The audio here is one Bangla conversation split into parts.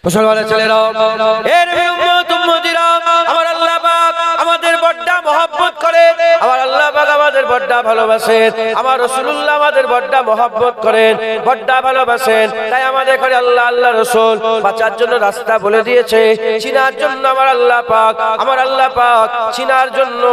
মুসলমানের ছেলেরা, এর উম্মত উম্মতিরা, আমার আল্লাহ পাক আমাদের বড়্ডা মহব্বত করে, আমার আল্লাহ পাক আমাদের বড়্ডা ভালোবাসেন, আমার রাসূলুল্লাহ আমাদের বড়্ডা মহব্বত করেন, বড়্ডা ভালোবাসেন। তাই আমাদের করে আল্লাহ আল্লাহ রাসূল বাঁচার জন্য রাস্তা বলে দিয়েছে, চিনার জন্য আমার আল্লাহ পাক চিনার জন্য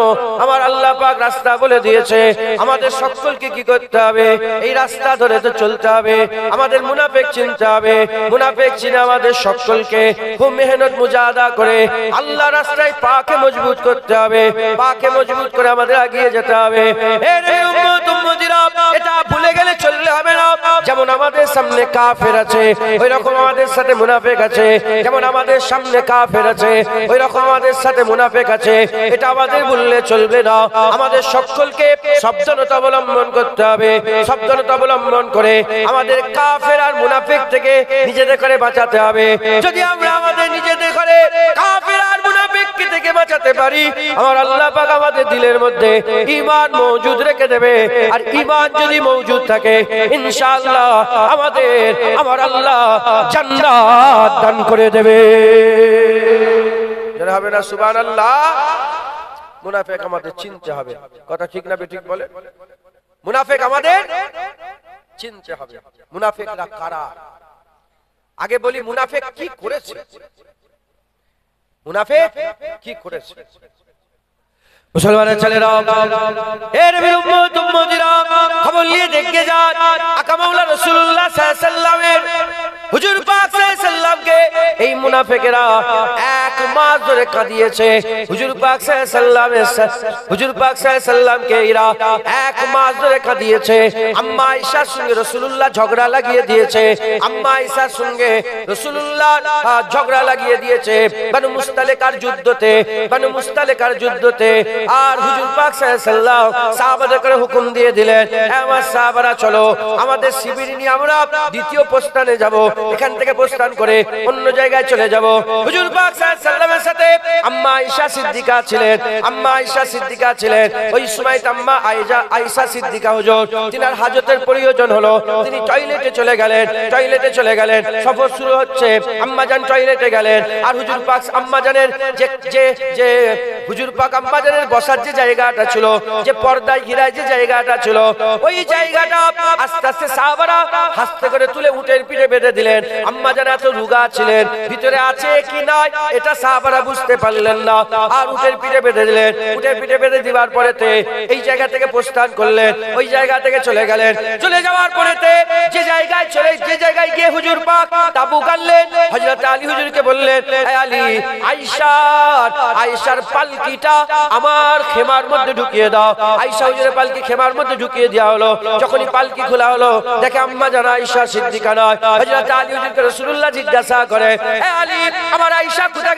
আমার আল্লাহ পাক রাস্তা বলে দিয়েছে। আমাদের সকলকে কি করতে হবে? এই রাস্তা ধরে তো চলতে হবে। আমাদের মুনাফিক চিনতে হবে, মুনাফিক চিনে আমাদের সকলকে খুব মেহনত মুজাহাদা করে আল্লাহ রাস্তায় পাকে মজবুত করতে হবে, পাকে মজবুত করে আমাদের এগিয়ে যেতে হবে। এর উম্মত উম্মতিরা, এটা ভুলে গেলে চললে হবে না। যেমন আমাদের সামনে কাফের আছে, ওই রকম আমাদের সাথে মুনাফিক আছে। যেমন আমাদের সামনে কাফের আছে, ওই রকম আমাদের সাথে মুনাফিক আছে। এটা আমাদের ভুললে চলবে না। আমাদের সকলকে সাবধানতা অবলম্বন করতে হবে। সাবধানতা অবলম্বন করে আমাদের কাফের আর মুনাফিক থেকে নিজেদের করে বাঁচাতে হবে। যদি আমরা আমাদের নিজেদের করে কাফের আর মুনাফিক থেকে বাঁচাতে পারি, আমার আল্লাহ পাক আমাদের দিলের মধ্যে ঈমান মওজুদ রেখে দেবে। আর ঈমান যদি মওজুদ থাকে, ইনশাআল্লাহ আমার আল্লাহ জান্নাত দান করে দেবে। যারা হবে না সুবহানাল্লাহ। মুনাফিক আমাদের চিনতে হবে, কথা ঠিক না বেঠিক বলে? মুনাফিক আমাদের চিনতে হবে। মুনাফিকরা কারা? আগে বলি মুনাফিক কি করেছে। মুনাফিক কি করেছে? মুসলমানের ছেলেরা, এর উম্মত উম্মতিরা, খবর নিয়ে দেখে যান আকা মাওলা রাসূলুল্লাহ সাল্লাল্লাহু আলাইহি ওয়াসাল্লামের হুজুর পাক সাল্লাল্লাহু আলাইহি ওয়াসাল্লামকে এই মুনাফিকেরা এক মাস ধরে কাঁদিয়েছে। হুজুর পাক সাল্লাল্লাহু আলাইহি ওয়াসাল্লামকে এরা এক মাস ধরে কাঁদিয়েছে। আম্মা আয়েশার সঙ্গে রাসূলুল্লাহ ঝগড়া লাগিয়ে দিয়েছে। আম্মা আয়েশার সঙ্গে রাসূলুল্লাহ ঝগড়া লাগিয়ে দিয়েছে বনু মুস্তালিকার যুদ্ধতে। আর হুজুর পাক সাল্লাল্লাহু আলাইহি ওয়াসাল্লাম সাহাবাদেরকে হুকুম দিয়ে দিলেন, আমার সাহাবারা চলো, আমাদের শিবির নিয়ে আমরা দ্বিতীয় প্রস্থানে যাব। এখান থেকে প্রস্থান করে অন্য জায়গায় চলে যাব। হুজুর পাক সাল্লাল্লাহু আলাইহি ওয়াসাল্লামের সাথে আম্মা আয়েশা সিদ্দিকা ছিলেন। ওই সময় আম্মা আয়েশা সিদ্দিকা হুজুর, তিনার হাজতের প্রয়োজন হলো, তিনি টয়লেটে চলে গেলেন। সফর শুরু হচ্ছে, আম্মা জান টয়লেটে গেলেন। আর হুজুর পাক আম্মা জানের যে হুজুর পাক আম্মা জানের বসার যে জায়গাটা ছিল, যে পর্দায় ঘিরায় যে জায়গাটা ছিল, ওই জায়গাটা আস্তে আস্তে সাহাবারা হাসতে করে তুলে উটের পিঠে বেঁধে দিলেন। আম্মা জান এত রোগা ছিলেন, ভিতরে আছে কি নাই এটা সাহাবারা বুঝতে পারলেন না। আর উটের পিঠে বেঁধে দিলেন। উটের পিঠে বেঁধে দিবার পরেতে এই জায়গা থেকে প্রস্থান করলেন, ওই জায়গা থেকে চলে গেলেন। চলে যাওয়ার পরেতে যে জায়গায় গিয়ে হুজুর পাক তাবু গাড়লেন, হযরত আলী হুজুরকে বললেন, হে আলী, আয়েশার পালকিটা আমার খেমার মধ্যে ঢুকিয়ে দাও। আয়েশা হুজুরের পালকি খেমার মধ্যে ঢুকিয়ে দেওয়া হলো। যখনই পালকি খোলা হলো, দেখে আম্মা জান আয়েশা সিদ্দিকা নয়। হযরত আলী হুজুরকে রাসূলুল্লাহ জিজ্ঞাসা করে, হে আলী, আমার আয়েশা কোথায়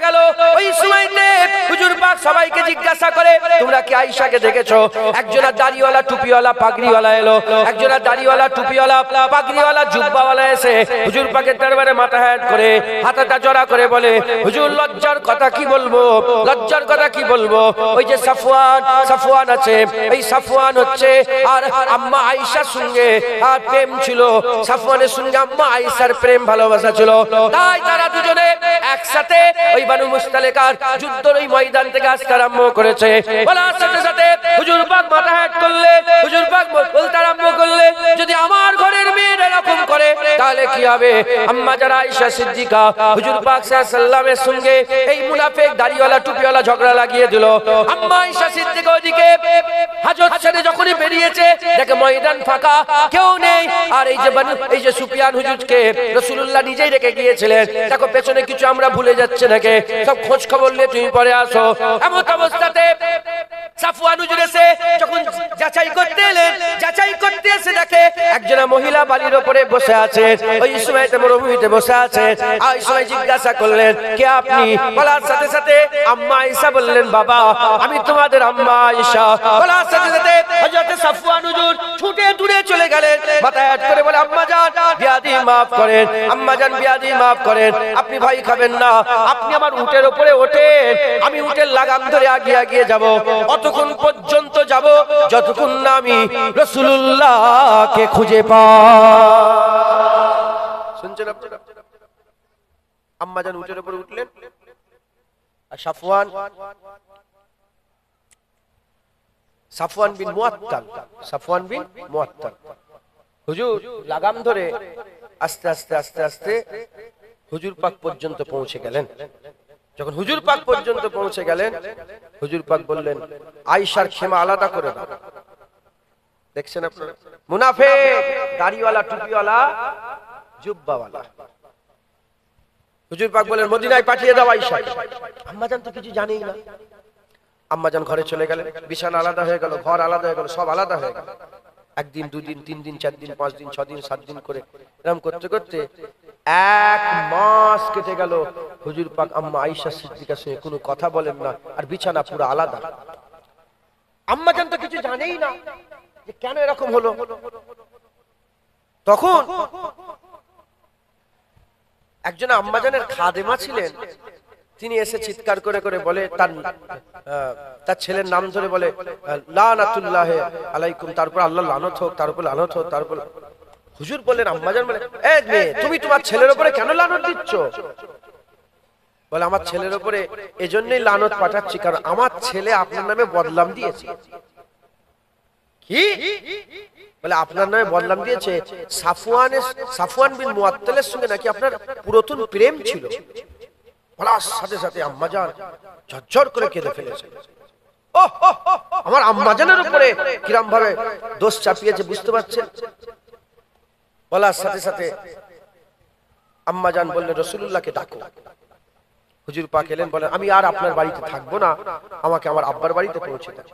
গেল? ওই সময়তে হুজুর পাক সবাইকে জিজ্ঞাসা করে, তোমরা কি আয়েশাকে দেখেছো? একজনা দাড়িওয়ালা টুপিওয়ালা পাগড়িওয়ালা এলো, একজনা দাড়িওয়ালা টুপিওয়ালা পাগড়িওয়ালা জুব্বাওয়ালা এসে হুজুর পাকের দরবারে মাথা হেঁট করে হাতটা জড়া করে বলে, হুজুর লজ্জার কথা কি বলবো? ওই যে সাফওয়ান আছে, এই সাফওয়ান হচ্ছে আর আম্মা আয়েশার সঙ্গে আর প্রেম ছিল। সাফওয়ানের সঙ্গে আম্মা আয়েশার প্রেম ভালোবাসা ছিল। তাই তারা দুজনে একসাথে ওই বনু মুস্তালিকার যুদ্ধের ওই ময়দান থেকে আসতে আরম্ভ করেছে। বলার সাথে সাথে হুজুর পাক মাথা হেঁট করলেন, হুজুর পাক বলতে আরম্ভ করলেন, যদি আমার ঘরের মেয়েরা এরকম করে তাহলে কি হবে? আম্মা জান আয়েশা সিদ্দিকা হুজুর পাক সাল্লাল্লাহু আলাইহি ওয়াসাল্লামের সঙ্গে এই মুনাফিক দাড়িওয়ালা টুপিওয়ালা ঝগড়া লাগিয়ে দিল। আম্মা আয়েশা সিদ্দিকা ওইদিকে হাজত ছেড়ে যখনই বেরিয়েছে, দেখে ময়দান ফাঁকা, কেউ নেই। আর এই যে সুফিয়ান হুজুরকে রাসূলুল্লাহ নিজেই রেখে গিয়েছিলেন, দেখো পেছনে কিছু আমরা ভুলে যাচ্ছে নাকি, সব খোঁজ খবর নিয়ে তুমি পরে আসো। এমন অবস্থাতে সাফওয়ান হুজুর এসে যখন যাচাই করতে এসে দেখে একজনা মহিলা বালির উপরে বসে আছে, ওই সময়তে মরুভূমিতে বসে আছে। আর ওই সময় জিজ্ঞাসা করলেন, কে আপনি? বলার সাথে সাথে আম্মা আয়েশা বললেন, বাবা, আমি তোমাদের আম্মা আয়েশা। বলার সাথে সাথে হযরত সাফওয়ান হুজুর ছুটে দূরে চলে গেলেন, মাথা হেঁট করে বলে, আম্মা জান বিয়াদি মাফ করেন, আপনি ভাই খাবেন না, আপনি আমার উটের উপরে ওঠেন, আমি উটের লাগাম ধরে আগিয়ে যাব, অতক্ষণ পর্যন্ত যাব যতক্ষণ না আমি রাসূলুল্লাহকে খুঁজে পাই। শুনছেন আপনারা? আম্মাজান উটের উপরে উঠলেন, আর সাফওয়ান বিন মুআত্তাল হুজুর লাগাম ধরে আস্তে আস্তে আস্তে আস্তে হুজুর পাক পর্যন্ত পৌঁছে গেলেন। যখন হুজুর পাক পর্যন্ত পৌঁছে গেলেন, হুজুর পাক বললেন, আয়েশার খেমা আলাদা করে দাও। দেখছেন আপনারা, মুনাফিক, দাড়িওয়ালা, টুপিওয়ালা, জুব্বাওয়ালা। হুজুর পাক বলেন, মদিনায় পাঠিয়ে দাও আয়েশা। আম্মাজান তো কিছু জানেই না। আম্মাজান ঘরে চলে গেলেন, বিছানা আলাদা হয়ে গেল, ঘর আলাদা হয়ে গেল, সব আলাদা হয়ে গেল। একদিন, দুদিন, 3 দিন, 4 দিন, 5 দিন, 6 দিন, 7 দিন করে এরকম করতে করতে 1 মাস কেটে গেল। হুজুর পাক আম্মা আয়েশা সিদ্দিকার সঙ্গে কোনো কথা বলেন না, আর বিছানা পুরো আলাদা। আম্মাজান তো কিছু জানেই না যে কেন এরকম হলো। তখন একজন আম্মাজানের খাদেমা ছিলেন, তিনি এসে চিৎকার করে করে বলে, তার ছেলের নাম ধরে বলে, লানাতুল্লাহ আলাইকুম, তারপর আল্লাহ লানত হোক, তারপর লানত হোক, তারপর। হুজুর বললেন, আম্মাজান বলে, এই মেয়ে, তুমি তোমার ছেলের উপরে কেন লানত দিচ্ছ? বলে, আমার ছেলের উপরে এজন্যই লানত পাঠাচ্ছি, কারণ আমার ছেলে আপনার নামে বদনাম দিয়েছে। কি বলে? আপনার নামে বদনাম দিয়েছে। সাফওয়ান বিন মুআত্তালের সঙ্গে নাকি আপনার পুরাতন প্রেম ছিল। বলার সাথে সাথে আম্মাজান ঝরঝর করে কেঁদে ফেলেছে। আমার আম্মাজানের উপরে কিরম ভাবে দোষ চাপিয়েছে বুঝতে পারছেন? বলার সাথে সাথে আম্মাজান বললেন, রাসূলুল্লাহকে ডাকো। হুজুর পাক এলেন, বলেন, আমি আর আপনার বাড়িতে থাকবো না, আমাকে আমার আব্বার বাড়িতে পৌঁছে দাও।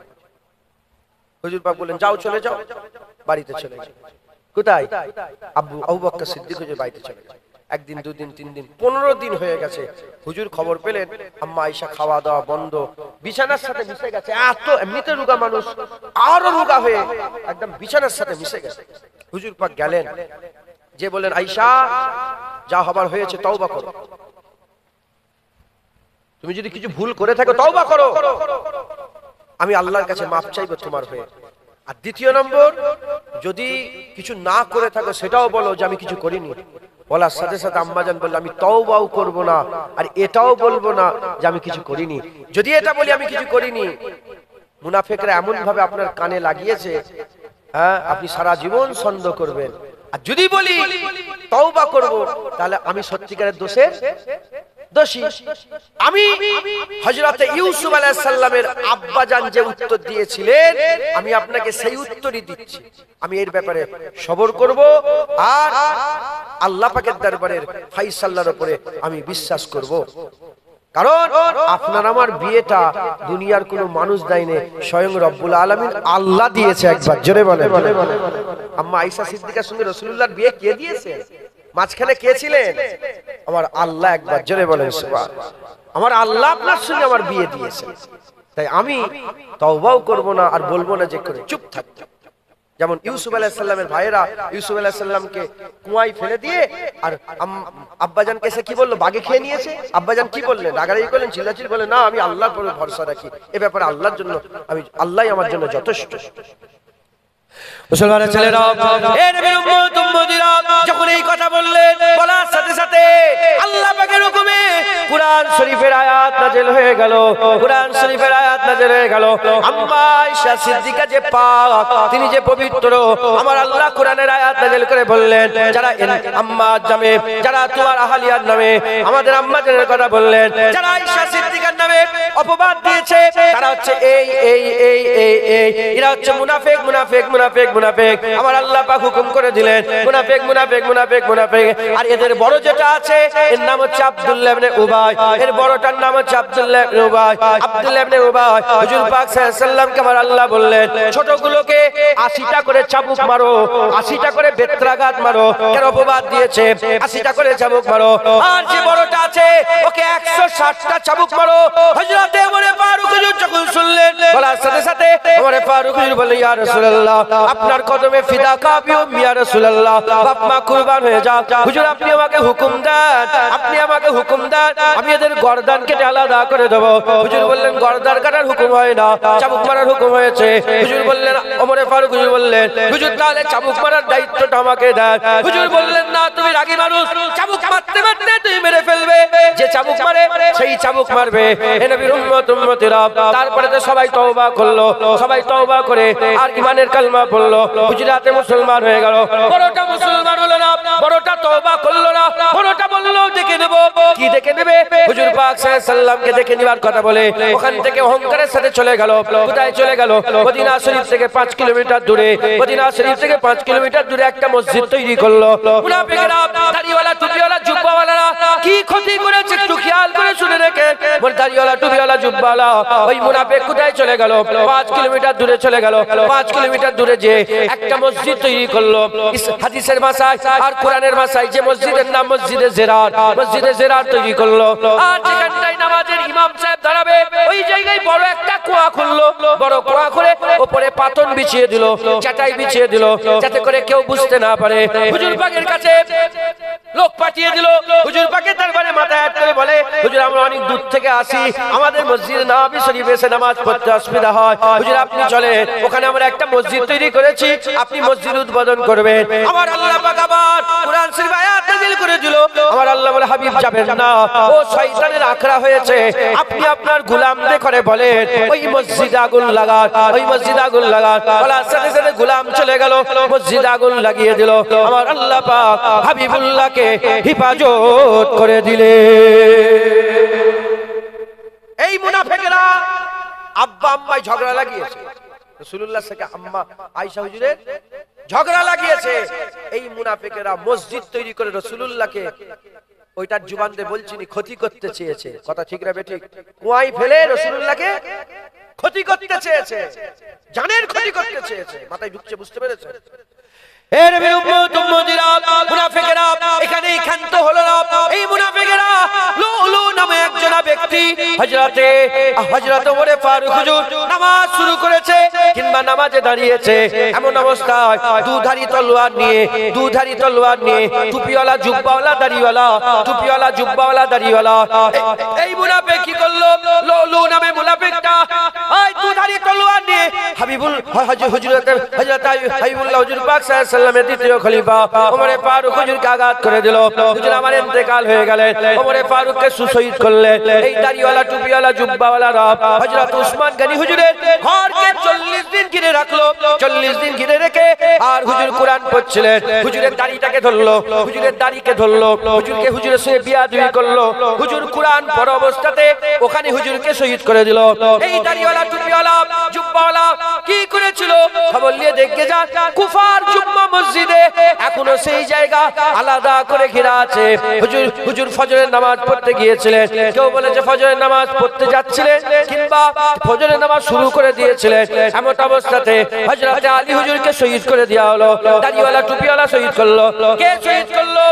হুজুর পাক বললেন, যাও, চলে যাও, বাড়িতে চলে যাও। কোথায়? আবু বকর সিদ্দিক হুজুর বাড়িতে চলে যাও। 1 দিন, 2 দিন, 3 দিন, 15 দিন হয়ে গেছে। হুজুর খবর পেলেন আম্মা আয়েশা খাওয়া দাওয়া বন্ধ, বিছানার সাথে মিশে গেছে। এত এমনিতে রোগা মানুষ, আরো রোগা হয়ে একদম বিছানার সাথে মিশে গেছে। হুজুর পাক গেলেন, যে বলেন, আয়েশা, যা হবার হয়েছে তওবা করো। তুমি যদি কিছু ভুল করে থাকো তওবা করো, আমি আল্লাহর কাছে মাফ চাইবো তোমার হয়ে। আর দ্বিতীয় নম্বর, যদি কিছু না করে থাকো সেটাও বলো যে আমি কিছু করিনি। বলার সাথে সাথে আম্মাজান বলল, আমি তওবাও করব না, আর এটাও বলবো না যে আমি কিছু করিনি। যদি এটা বলি আমি কিছু করিনি, মুনাফিকরা এমন ভাবে আপনার কানে লাগিয়েছে, হ্যাঁ, আপনি সারা জীবন সন্দেহ করবেন। আর যদি বলি তওবা করব, তাহলে আমি সত্যিকারের দোষী। আমি হযরত ইউসুফ আলাইহিস সালামের আব্বাজান যে উত্তর দিয়েছিলেন, আমি আপনাকে সেই উত্তরই দিচ্ছি। আমি এর ব্যাপারে সবর করব, আর আল্লাহ পাকের দরবারের ফয়সালার উপরে আমি বিশ্বাস করব। কারণ আপনার আমার বিয়েটা দুনিয়ার কোনো মানুষ দেয়নি, স্বয়ং রব্বুল আলামিন আল্লাহ দিয়েছে। একবার জোরে বলেন। আম্মা আয়েশা সিদ্দিকার সঙ্গে রাসূলুল্লাহর বিয়ে কে দিয়েছে? মাঝখানে কে ছিলেন? আমার আল্লাহ। একবার জোরে বলেন সুবহানাল্লাহ। আমার আল্লাহ আপনার সঙ্গে আমার বিয়ে দিয়েছে, তাই আমি তওবাও করব না, আর বলবো না যে করে চুপ থাক। যেমন ইউসুফ আলাইহিস সালামের ভাইয়েরা ইউসুফ আলাইহিস সালামকে কুয়ায় ফেলে দিয়ে, আর আব্বাজানকে এসে কি বললো? বাগে খেয়ে নিয়েছে। আব্বাজান কি বললেন? রাগারাগি করলেন, চিল্লাচিল্লি বললেন, না, আমি আল্লাহর উপরে ভরসা রাখি, এ ব্যাপারে আল্লাহর জন্য আল্লাহই আমার জন্য যথেষ্ট। মুসলমানের ছেলেরা, এ নবীর উম্মত উম্মতিরা, যখন এই কথা বললেন, বলার সাথে সাথে আল্লাহ পাকের হুকুমে কুরআন শরীফের আয়াত নাযিল হয়ে গেল। কুরআন শরীফের আয়াত নাযিল হয়ে গেল। আম্মা আয়েশা সিদ্দিকা যে পাক, তিনি যে পবিত্র, আমার আল্লাহ কুরআনের আয়াত নাযিল করে বললেন, যারা আম্মা জামে, যারা তোমার আহলিয়ার নামে আমাদের আম্মা জানের কথা বললেন, যারা আয়েশা সিদ্দিকার নামে অপবাদ দিয়েছে, তারা হচ্ছে এই এই এই এই এই, এরা হচ্ছে মুনাফিক মুনাফিক মুনাফিক মুনাফিক। আমার আল্লাহ পাক হুকুম করে দিলেন, মুনাফিক মুনাফিক মুনাফিক মুনাফিক। আর এদের বড় যেটা আছে, এর নাম হচ্ছে আব্দুল্লাহ ইবনে উবাই। এর বড়টার নাম হচ্ছে আব্দুল্লাহ ইবনে উবাই। আব্দুল্লাহ ইবনে উবাই হুজুর পাক সাল্লাল্লাহু আলাইহি ওয়াসাল্লামকে আমার আল্লাহ বললেন, ছোটগুলোকে 80টা করে চাবুক মারো, 80টা করে বেত্রাঘাত মারো, কেন অপবাদ দিয়েছে, 80টা করে চাবুক মারো। আর যে বড়টা আছে, ওকে 160টা চাবুক মারো। হযরত ওমর ফারুক হুজুর যখন শুনলেন, বলার সাথে সাথে ওমর ফারুক হুজুর বললেন, ইয়া রাসূলুল্লাহ, আপনার কদমে ফিদা কাবিও ইয়া রাসূলুল্লাহ, বাপ মা কুরবান হয়ে যাও। হুজুর, আপনি আমাকে হুকুম দেন, আপনি আমাকে হুকুম দেন, আমি এদের গর্দান কেটে আলাদা করে দেব। হুজুর বললেন, গর্দান কাটার হুকুম হয় না, চাবুক মারার হুকুম হয়েছে। হুজুর বললেন, ওমর ফারুক হুজুর বললেন, হুজুর তাহলে চাবুক মারার দায়িত্বটা আমাকে দেন। হুজুর বললেন, না, তুমি রাগী মানুষ, চাবুক মারতে মারতে তুমি মেরে ফেলবে, সেই চাবুক মারবে। এ নবীর উম্মতেরা তারপরে তো সবাই তওবা করলো, সবাই তওবা করে আর ঈমানের কালমা পড়লো, হুজরাতে মুসলমান হয়ে গেল। বড়টা মুসলমান হলো না, বড়টা তওবা করলো না, বড়টা বললো দেখে নেব। কি দেখে নেবে? হুজুর পাক সাল্লাল্লাহু আলাইহি সাল্লামকে দেখে নেবার কথা বলে ওখান থেকে অহংকারের সাথে চলে গেল। কোথায় চলে গেল? মদিনা শরীফ থেকে 5 কিলোমিটার দূরে, মদিনা শরীফ থেকে 5 কিলোমিটার দূরে একটা মসজিদ তৈরি করলো। মুনাফিকরা, দাড়িওয়ালা টুপিওয়ালা জুব্বাওয়ালারা কি ক্ষতি করেছে একটু খেয়াল করে শুনে রেখে। দাড়িওয়ালা টুপিওয়ালা জুব্বাওয়ালা ওই মুনাফিক কোথায় চলে গেল? 5 কিলোমিটার দূরে চলে গেল। 5 কিলোমিটার দূরে যে একটা মসজিদ তৈরি করলো। হাদিসের ভাষায় আর কোরআনের ভাষায় যে মসজিদের নাম মসজিদে জেরার, মসজিদে জেরার তৈরি করলো। আর যেখানটায় নামাজের ইমাম সাহেব দাঁড়াবে ওই জায়গায় বড় একটা কুয়া খুললো। বড় কুয়া করে উপরে পাতন বিছিয়ে দিল, চাটাই বিছিয়ে দিল, যাতে করে কেউ বুঝতে না পারে। হুজুর পাকের কাছে লোক পাঠিয়ে দিল। হুজুর পাকের দরবারে মাথা হাত করে বলে, হুজুর আমরা অনেক দূর থেকে আসি, আমাদের মসজিদে নববী শরীফে এসে নামাজ পড়তে অসুবিধা হয়। হুজুর আপনি চলেন, ওখানে আমরা একটা মসজিদ তৈরি করেছি, আপনি মসজিদ উদ্বোধন করবেন। আমার আল্লাহ পাক আবার কোরআন শরীফ আয়াত নাযিল করে দিল। আমার আল্লাহ বলে, হাবিব যাবেন না, ও শয়তানের আখড়া হয়েছে। আপনি আপনার গোলামদের করে বলেন ওই মসজিদে আগুন লাগান, ওই মসজিদে আগুন লাগান। বলার সাথে সাথে গোলাম চলে গেল, মসজিদে আগুন লাগিয়ে দিল। আমার আল্লাহ পাক হাবিবুল্লাহকে হিফাজত করে দিলে। এই মুনাফিকরা আব্বা আম্মায় ঝগড়া লাগিয়েছে, রাসূলুল্লাহ থেকে আম্মা আয়েশা হুজুরের ঝগড়া লাগিয়েছে। এই মুনাফিকেরা মসজিদ তৈরি করে রাসূলুল্লাহকে ওইটার জুবান দিয়ে বলছিনি ক্ষতি করতে চেয়েছে। কথা ঠিক না বেঠিক? কুয়ায় ফেলে রাসূলুল্লাহকে ক্ষতি করতে চেয়েছে, জানের ক্ষতি করতে চেয়েছে। মাথায় ঢুকছে, বুঝতে পেরেছে? এর উম্মতিরা মুনাফিকেরা এখানেই ক্ষান্ত হলো না। এই মুনাফিকেরা লুলু নামে একজন ব্যক্তি হযরত ওমর ফারুক হুজুর নামাজ শুরু করেছে কিংবা নামাজে দাঁড়িয়েছে, এমন অবস্থায় দুধারী তলোয়ার নিয়ে টুপিওয়ালা জুব্বাওয়ালা দাড়িওয়ালা, টুপিওয়ালা জুব্বাওয়ালা দাড়িওয়ালা এই মুনাফিক কি করলো? লুলু নামে মুনাফিকটা ওই দুধারী তলোয়ার নিয়ে হযরত হাবিবুল্লাহ হুজুর পাক সাল্লাল্লাহু আলাইহি ওয়াসাল্লামের দ্বিতীয় খলিফা ওমর ফারুক হুজুরকে আঘাত করে দিল। হুজুর আমার ইন্তেকাল হয়ে গেলেন, ওমর ফারুককে শহীদ করলেন। এই দাড়িওয়ালা টুপিওয়ালা জুব্বাওয়ালারা হযরত উসমান গনি হুজুরের ঘরকে 40 দিন ঘিরে রাখলো। 40 দিন ঘিরে রেখে আর হুজুর কোরআন পড়ছিলেন। হুজুরের দাড়িটাকে ধরলো, হুজুরের দাড়িকে ধরলো, হুজুরকে হুজুরের সঙ্গে বিয়াদবি করলো। হুজুর কোরআন পড়া অবস্থাতে ওখানে হুজুরকে শহীদ করে দিল। এই দাড়িওয়ালা টুপিওয়ালা জুব্বাওয়ালা কি করেছিল? খবর নিয়ে দেখে যান, কুফার জুম্মা মসজিদে এখনো সেই জায়গা আলাদা করে ঘেরা আছে। হুজুর ফজরের নামাজ পড়তে গিয়েছিলেন, কেউ বলেছে ফজরের নামাজ পড়তে যাচ্ছিলেন কিংবা ফজরের নামাজ শুরু করে দিয়েছিলেন। এমন অবস্থাতে হযরত আলী হুজুরকে শহীদ করে দেওয়া হলো। দাড়িওয়ালা টুপিওয়ালা শহীদ করলো। কে শহীদ করলো?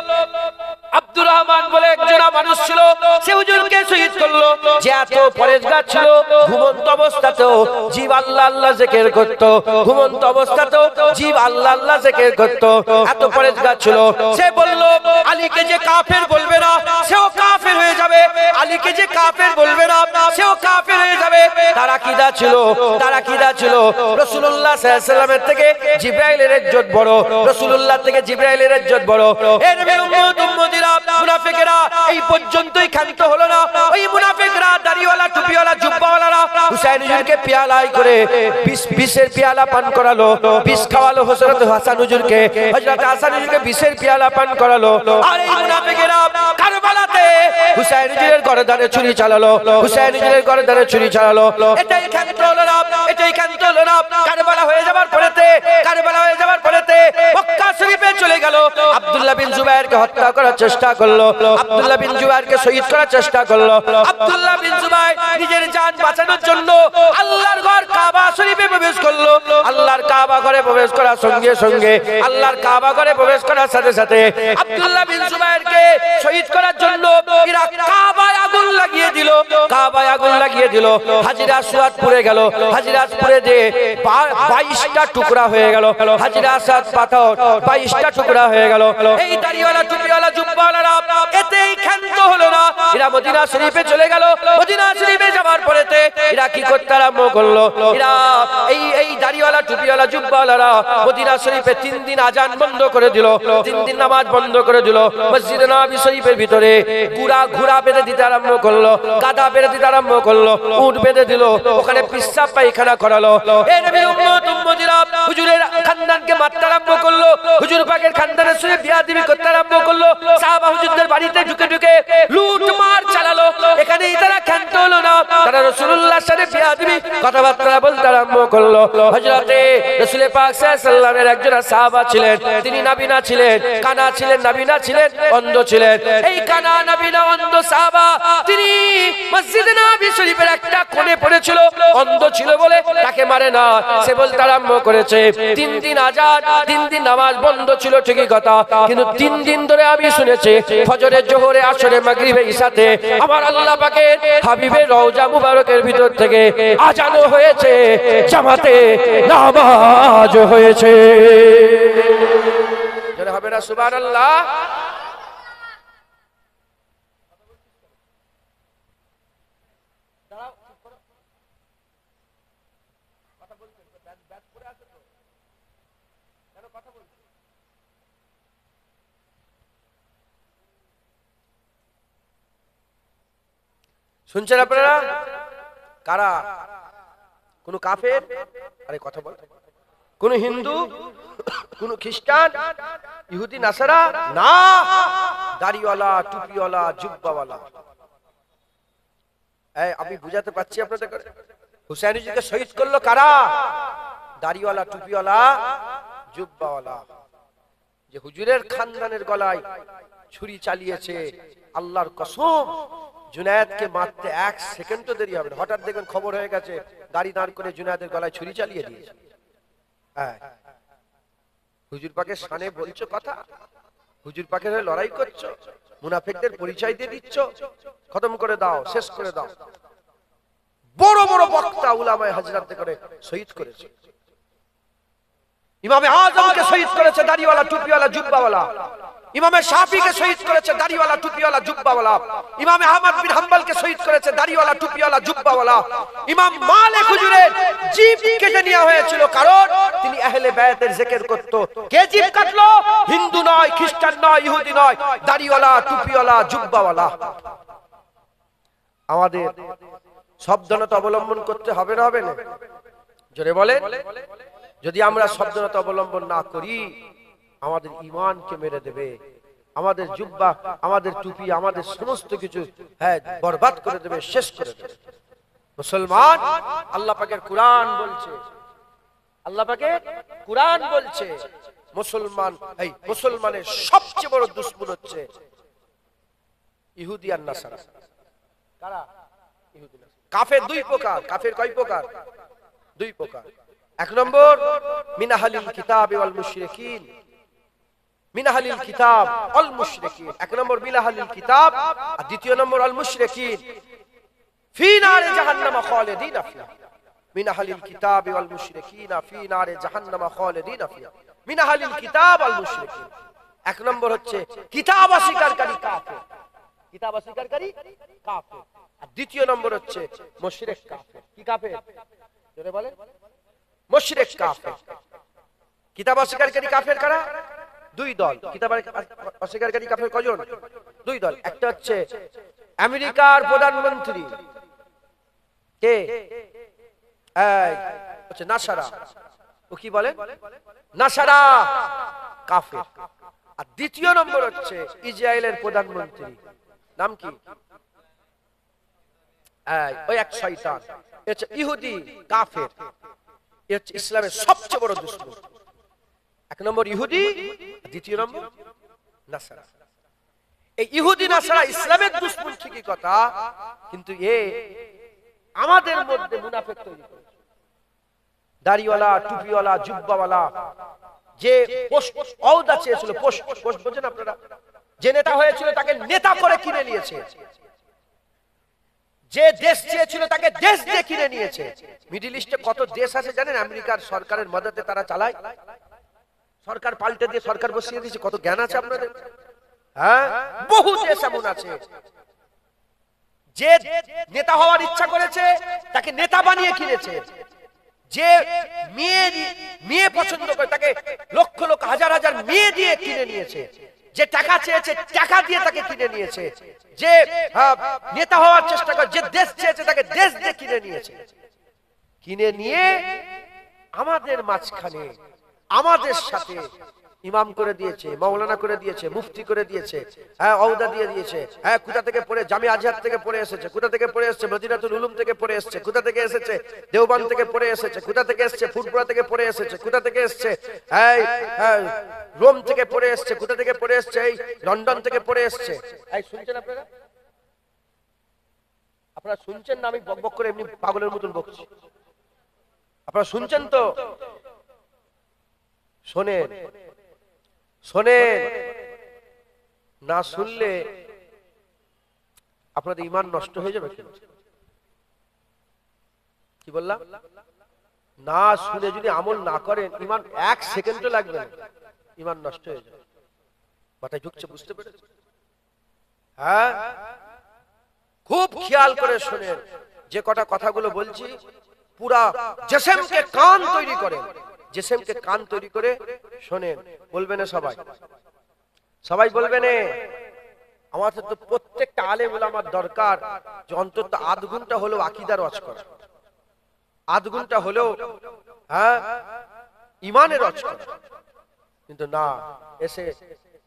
আব্দুর রহমান বলে একজন মানুষ ছিল, সে হুজুরকে শহীদ করলো। যে এত পরেজগার ছিল, ঘুমন্ত অবস্থাতেও জীব আল্লাহ আল্লাহ জিকির করত, ঘুমন্ত অবস্থাতেও জীব আল্লাহ আল্লাহ জিকির করত, এত পরেজগার ছিল। সে বলল আলীকে যে কাফের বলবে না সেও কাফের হয়ে যাবে, আলীকে যে কাফের বলবে না সেও কাফের হয়ে যাবে। তার আকীদা ছিল রাসূলুল্লাহ সাল্লাল্লাহু আলাইহি ওয়াসাল্লামের থেকে জিবরাইলের ইজ্জত বড়, রাসূলুল্লাহ থেকে জিবরাইলের ইজ্জত বড়। এর উম্মতিরা মুনাফিকরা এই পর্যন্তই ক্ষান্ত হলো না। ওই মুনাফিকরা দাড়িওয়ালা টুপিওয়ালা জুব্বাওয়ালারা হুসাইন হুজুরকে পেয়ালায় করে বিষের পেয়ালা পান করালো, বিষ খাওয়ালো হযরত হাসান হুজুরকে, হযরত হাসান হুজুরকে বিষের পেয়ালা পান করালো। আর এই মুনাফিকরা কারবালাতে হুসাইন হুজুরের গর্দানে ছুরি চালালো, হুসাইন হুজুরের গর্দানে ছুরি চালালো। এটাই ক্ষান্ত হলো না, এটাই ক্ষান্ত হলো না। কারবালা হয়ে যাবার পরেতে মক্কা শরীফে চলে গেল। আব্দুল্লাহ বিন জুবাইরকে হত্যা করার চেষ্টা করলো, আব্দুল্লাহ বিন জুবাইরকে শহীদ করার চেষ্টা করলো। আব্দুল্লাহ বিন জুবাইর নিজের জান বাঁচানোর জন্য আল্লাহর ঘর কাবা শরীফে প্রবেশ করলো। আল্লাহর কাবা ঘরে প্রবেশ করার সঙ্গে সঙ্গে আল্লাহর কাবা ঘরে প্রবেশ করার সাথে সাথে আব্দুল্লাহ বিন জুবাইরকে শহীদ করার জন্য এরা কাবায় আগুন লাগিয়ে দিল, কাবায় আগুন লাগিয়ে দিল। হাজির আসওয়াদ পুড়ে গেল, হাজির আসওয়াদ পুড়ে দিয়ে 22টা টুকরা হয়ে গেল। হাজির আসওয়াদ পাথর 22টা টুকরা হয়ে গেল। এই দাড়িওয়ালা টুপিওয়ালা জুব্বাওয়ালারা এতেই ক্ষান্ত হলো না, এরা মদিনা শরীফে চলে গেল। মদিনা শরীফে যাওয়ার পরেতে এরা কি করতে আরম্ভ করলো, এরা এই দাড়িওয়ালা টুপিওয়ালা জুব্বাওয়ালারা মদিনা শরীফে 3 দিন আজান বন্ধ করে দিল, 3 দিন নামাজ বন্ধ করে দিল। মসজিদে নববী শরীফের ভিতরে ঘোড়া বেঁধে দিতে আরম্ভ করলো, গাধা বেঁধে দিতে আরম্ভ করলো, উট বেঁধে দিল, ওখানে পিশাব পায়খানা করালো। এই নবীর উম্মত উম্মতিরা হুজুরের খানদানকে মারতে আরম্ভ করলো, হুজুর পাকের খানদানের সঙ্গে বিয়াদবি করতে আরম্ভ করলো, সাহাবা হুজুরদের বাড়িতে ঢুকে ঢুকে লুটমার চালালো। এখানেই তারা ক্ষান্ত হলো না, তারা রাসূলুল্লাহর সাথে বিয়াদবি কথাবার্তা বলতে আরম্ভ করলো। হযরতে রাসূল পাক সাল্লাল্লাহু আলাইহি ওয়াসাল্লামের একজন সাহাবা ছিলেন, তিনি নাবিনা ছিলেন, কানা ছিলেন, নাবিনা ছিলেন, অন্ধ ছিলেন। এই কানা নাবিনা অন্ধ সাহাবা তিনি মসজিদে নববী শরীফের একটা কোণে পড়েছিল, অন্ধ ছিল বলে তাকে মারে না। সে বলতে আরম্ভ করেছে 3 দিন আজান, 3 দিন নামাজ বন্ধ ছিল ঠিকই কথা, কিন্তু 3 দিন ধরে আমি শুনেছি ফজরে, জোহরে, আসরে, মাগরিবে, ইশাতে আমার আল্লাহ পাকের হাবিবের রওজা মুবারকের ভিতর থেকে আজানও হয়েছে, জামাতে নামাজ হয়েছে। জোরে হবে না সুবহানাল্লাহ? শুনছেন আপনারা? কারা? কোন কাফের? আরে কথা বল। কোন হিন্দু, কোন খ্রিস্টান, ইহুদি, নাসারা না, দাড়িওয়ালা, টুপিওয়ালা, জুব্বাওয়ালা। আমি বুঝাতে পারছি আপনাদের? হুসাইনজিকে শহীদ করলো কারা? দাড়িওয়ালা, টুপিওয়ালা, জুব্বাওয়ালা। যে হুজুরের খানদানের গলায় ছুরি চালিয়েছে, আল্লাহর কসম জুনায়েদকে মারতে 1 সেকেন্ডও দেরি হবে না। হঠাৎ দেখবেন খবর হয়ে গেছে গাড়ি দাঁড় করে জুনায়েদের গলায় ছুরি চালিয়ে দিয়েছে। হুজুর পাকের শানে বলছো কথা, হুজুর পাকের হয়ে লড়াই করছো, মুনাফিকদের পরিচয় দিয়ে দিচ্ছ, খতম করে দাও, শেষ করে দাও। বড় বড় বক্তা উলামায়ে হযরত করে শহীদ করেছে। ইমামে আযমকে শহীদ করেছে দাড়িওয়ালা, টুপিওয়ালা, জুব্বাওয়ালা। ইমামে শাফিকে শহীদ করেছে দাড়িওয়ালা, টুপিওয়ালা, জুব্বাওয়ালা। ইমামে আহমদ বিন হাম্বলকে শহীদ করেছে দাড়িওয়ালা, টুপিওয়ালা, জুব্বাওয়ালা। ইমাম মালিক হুজুরের জিভ কেটে নেওয়া হয়েছিল, কারণ তিনি আহলে বায়াতের জিকির করত। কে জিভ কাটলো? হিন্দু নয়, খ্রিস্টান নয়, ইহুদি নয়, দাড়িওয়ালা, টুপিওয়ালা, জুব্বাওয়ালা। আমাদের সাবধানতা অবলম্বন করতে হবে না, হবে না? জোরে বলেন। যদি আমরা সাবধানতা অবলম্বন না করি, আমাদের ঈমানকে মেরে দেবে, আমাদের জুব্বা, আমাদের টুপি, আমাদের সমস্ত কিছু বরবাদ করে দেবে, শেষ করে দেবে। মুসলমান, আল্লাহ পাকের কুরআন বলছে, আল্লাহ পাকের কুরআন বলছে মুসলমানের সবচেয়ে বড় দুশমন হচ্ছে ইহুদি আর নাসারা। কারা? ইহুদি নাসারা। কাফের 2 প্রকার। কাফের কয় প্রকার? 2 প্রকার। 1 নম্বর মিন আহলিল কিতাব ওয়াল মুশরিকিন। মিন আহলিল কিতাব ওয়াল মুশরিকিন। 1 নম্বর মিন আহলিল কিতাব, আর 2 নম্বর আল মুশরিকিন ফি নারে জাহান্নাম খালিদিন ফিহা। মিন আহলিল কিতাব ওয়াল মুশরিকিন ফি নারে জাহান্নাম খালিদিন ফিহা। মিন আহলিল কিতাব ওয়াল মুশরিকিন। 1 নম্বর হচ্ছে কিতাব অস্বীকারী কাফের, কিতাব অস্বীকারী কাফের। আর 2 নম্বর হচ্ছে মুশরিক কাফের। কি কাফের? জোরে বলেন। মুশরিক কাফের। কিতাব অস্বীকারী কাফের কারা? 2 দল। কিতাব অস্বীকারী কাফের কয়জন? 2 দল। একটা হচ্ছে আমেরিকার প্রধানমন্ত্রী, কে? হচ্ছে নাসারা। ও কি বলেন? নাসারা কাফের। আর 2 নম্বর হচ্ছে ইসরায়েলের প্রধানমন্ত্রী, নাম কি? ওই এক শয়তান, হচ্ছে ইহুদি কাফের। এ হচ্ছে ইসলামের সবচেয়ে বড় দুশমন। 1 নম্বর ইহুদি, 2 নম্বর নাসারা। এই ইহুদি নাসারা ইসলামের দুশমন ঠিকই কথা, কিন্তু আমাদের মধ্যে মুনাফিক তৈরি করেছে। দাড়িওয়ালা, টুপিওয়ালা, জুব্বাওয়ালা, যে ওহদা চেয়েছিল, পোস্ট বোঝেন আপনারা, যে নেতা হয়েছিল তাকে নেতা করে কিনে নিয়েছে, যে দেশ চেয়েছিল তাকে দেশ দিয়ে কিনে নিয়েছে। মিডল ইস্টে কত দেশ আছে জানেন? আমেরিকার সরকারের মদতে তারা চালায়। সরকার পাল্টে দিয়ে সরকার বসিয়ে দিয়েছে। কত জ্ঞান আছে আপনাদের? বহু দেশ এমন আছে যে নেতা হওয়ার ইচ্ছা করেছে তাকে নেতা বানিয়ে কিনেছে, যে মেয়ে পছন্দ করে তাকে লক্ষ লক্ষ হাজার হাজার মেয়ে দিয়ে কিনে নিয়েছে, যে টাকা চেয়েছে টাকা দিয়ে তাকে কিনে নিয়েছে, যে নেতা হওয়ার চেষ্টা করে, যে দেশ চেয়েছে তাকে দেশ দিয়ে কিনে নিয়েছে। কিনে নিয়ে আমাদের মাঝখানে আমাদের সাথে ইমাম করে দিয়েছে, মাওলানা করে দিয়েছে, মুফতি করে দিয়েছে, ওহদা দিয়ে দিয়েছে। কোথা থেকে পড়ে? জামিয়া আজহার থেকে পড়ে এসেছে। কোথা থেকে পড়ে এসেছে? মদিনাতুল উলুম থেকে পড়ে এসেছে। কোথা থেকে এসেছে? দেওবন্দ থেকে পড়ে এসেছে। কোথা থেকে এসেছে? ফুরফুরা থেকে পড়ে এসেছে। কোথা থেকে এসেছে? রোম থেকে পড়ে এসেছে। কোথা থেকে পড়ে এসেছে? এই লন্ডন থেকে পড়ে এসেছে। শুনছেন আপনারা? আপনারা শুনছেন না? আমি বকবক করে এমনি পাগলের মতন বকছি। আপনারা শুনছেন তো? শোনেন, শোনেন, না শুনলে আপনাদের ঈমান নষ্ট হয়ে যাবে। কি বললাম? না শুনে যদি আমল না করেন, ঈমান এক সেকেন্ডও লাগবে না, ঈমান নষ্ট হয়ে যাবে। মাথায় ঢুকছে? বুঝতে পেরেছেন? হ্যাঁ, খুব খেয়াল করে শোনেন। যে কটা কথাগুলো বলছি পুরা জিসমকে কান তৈরি করে, জিসমকে কান তৈরি করে শোনেন। বলবেন সবাই, সবাই বলবেন। আমাদের তো প্রত্যেকটা আলেম ওলামার দরকার যে অন্তত আধ ঘন্টা হলেও আকীদার ওয়াজ করা, আধ ঘন্টা হলেও ঈমানের ওয়াজ করা। কিন্তু না, এসে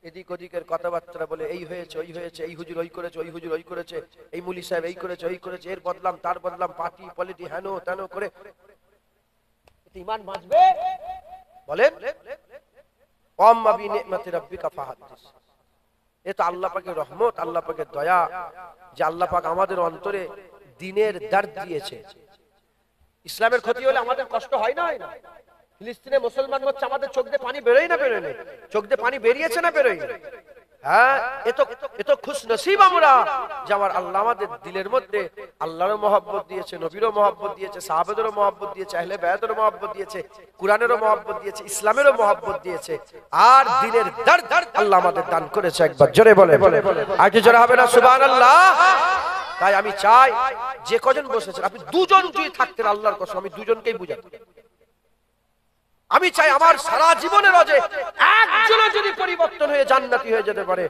এদিক ওদিকের কথাবার্তা বলে এই হয়েছে ওই হয়েছে, এই হুজুর ওই করেছে, ওই হুজুর ওই করেছে, এই মুলি সাহেব এই করেছে ওই করেছে, এর বদলাম তার বদলাম, পার্টি পলিটি হেন তেন করে ঈমান বাঁচবে? বলেন, আম্মা বিনিমাতি রাব্বিকা ফাহাদ্দিস। এ তো আল্লাহ পাকের রহমত, আল্লাহ পাকের দয়া যে আল্লাহ পাক আমাদের অন্তরে দ্বীনের দর্দ দিয়েছে। ইসলামের ক্ষতি হলে আমাদের কষ্ট হয় না? হয় না? ফিলিস্তিনে মুসলমান হচ্ছে, আমাদের চোখ দিয়ে পানি বেরোয় না বেরোয় না? চোখ দিয়ে পানি বেরিয়েছে না বেরোয়? হ্যাঁ, এ তো খুশ নসিব আমরা যে আমার আল্লাহ আমাদের দিলের মধ্যে আল্লাহরও মহব্বত দিয়েছে, নবীরও মহব্বত দিয়েছে, সাহাবাদেরও মহব্বত দিয়েছে, আহলে বায়াতেরও মহব্বত দিয়েছে, কুরআনেরও মহব্বত দিয়েছে, ইসলামেরও মহব্বত দিয়েছে, আর দিনের দর্দ আল্লাহ আমাদের দান করেছে। একবার জোরে বলে, আর কি জোরে হবে না? সুবহানাল্লাহ। তাই আমি চাই যে কজন বসেছেন আপনি দুজন যদি থাকতেন, আল্লাহর কসম আমি দুজনকেই বুঝাতাম। আমি চাই আমার সারা জীবনের রজে একজনও যদি পরিবর্তন হয়ে জান্নাতি হয়ে যেতে পারে,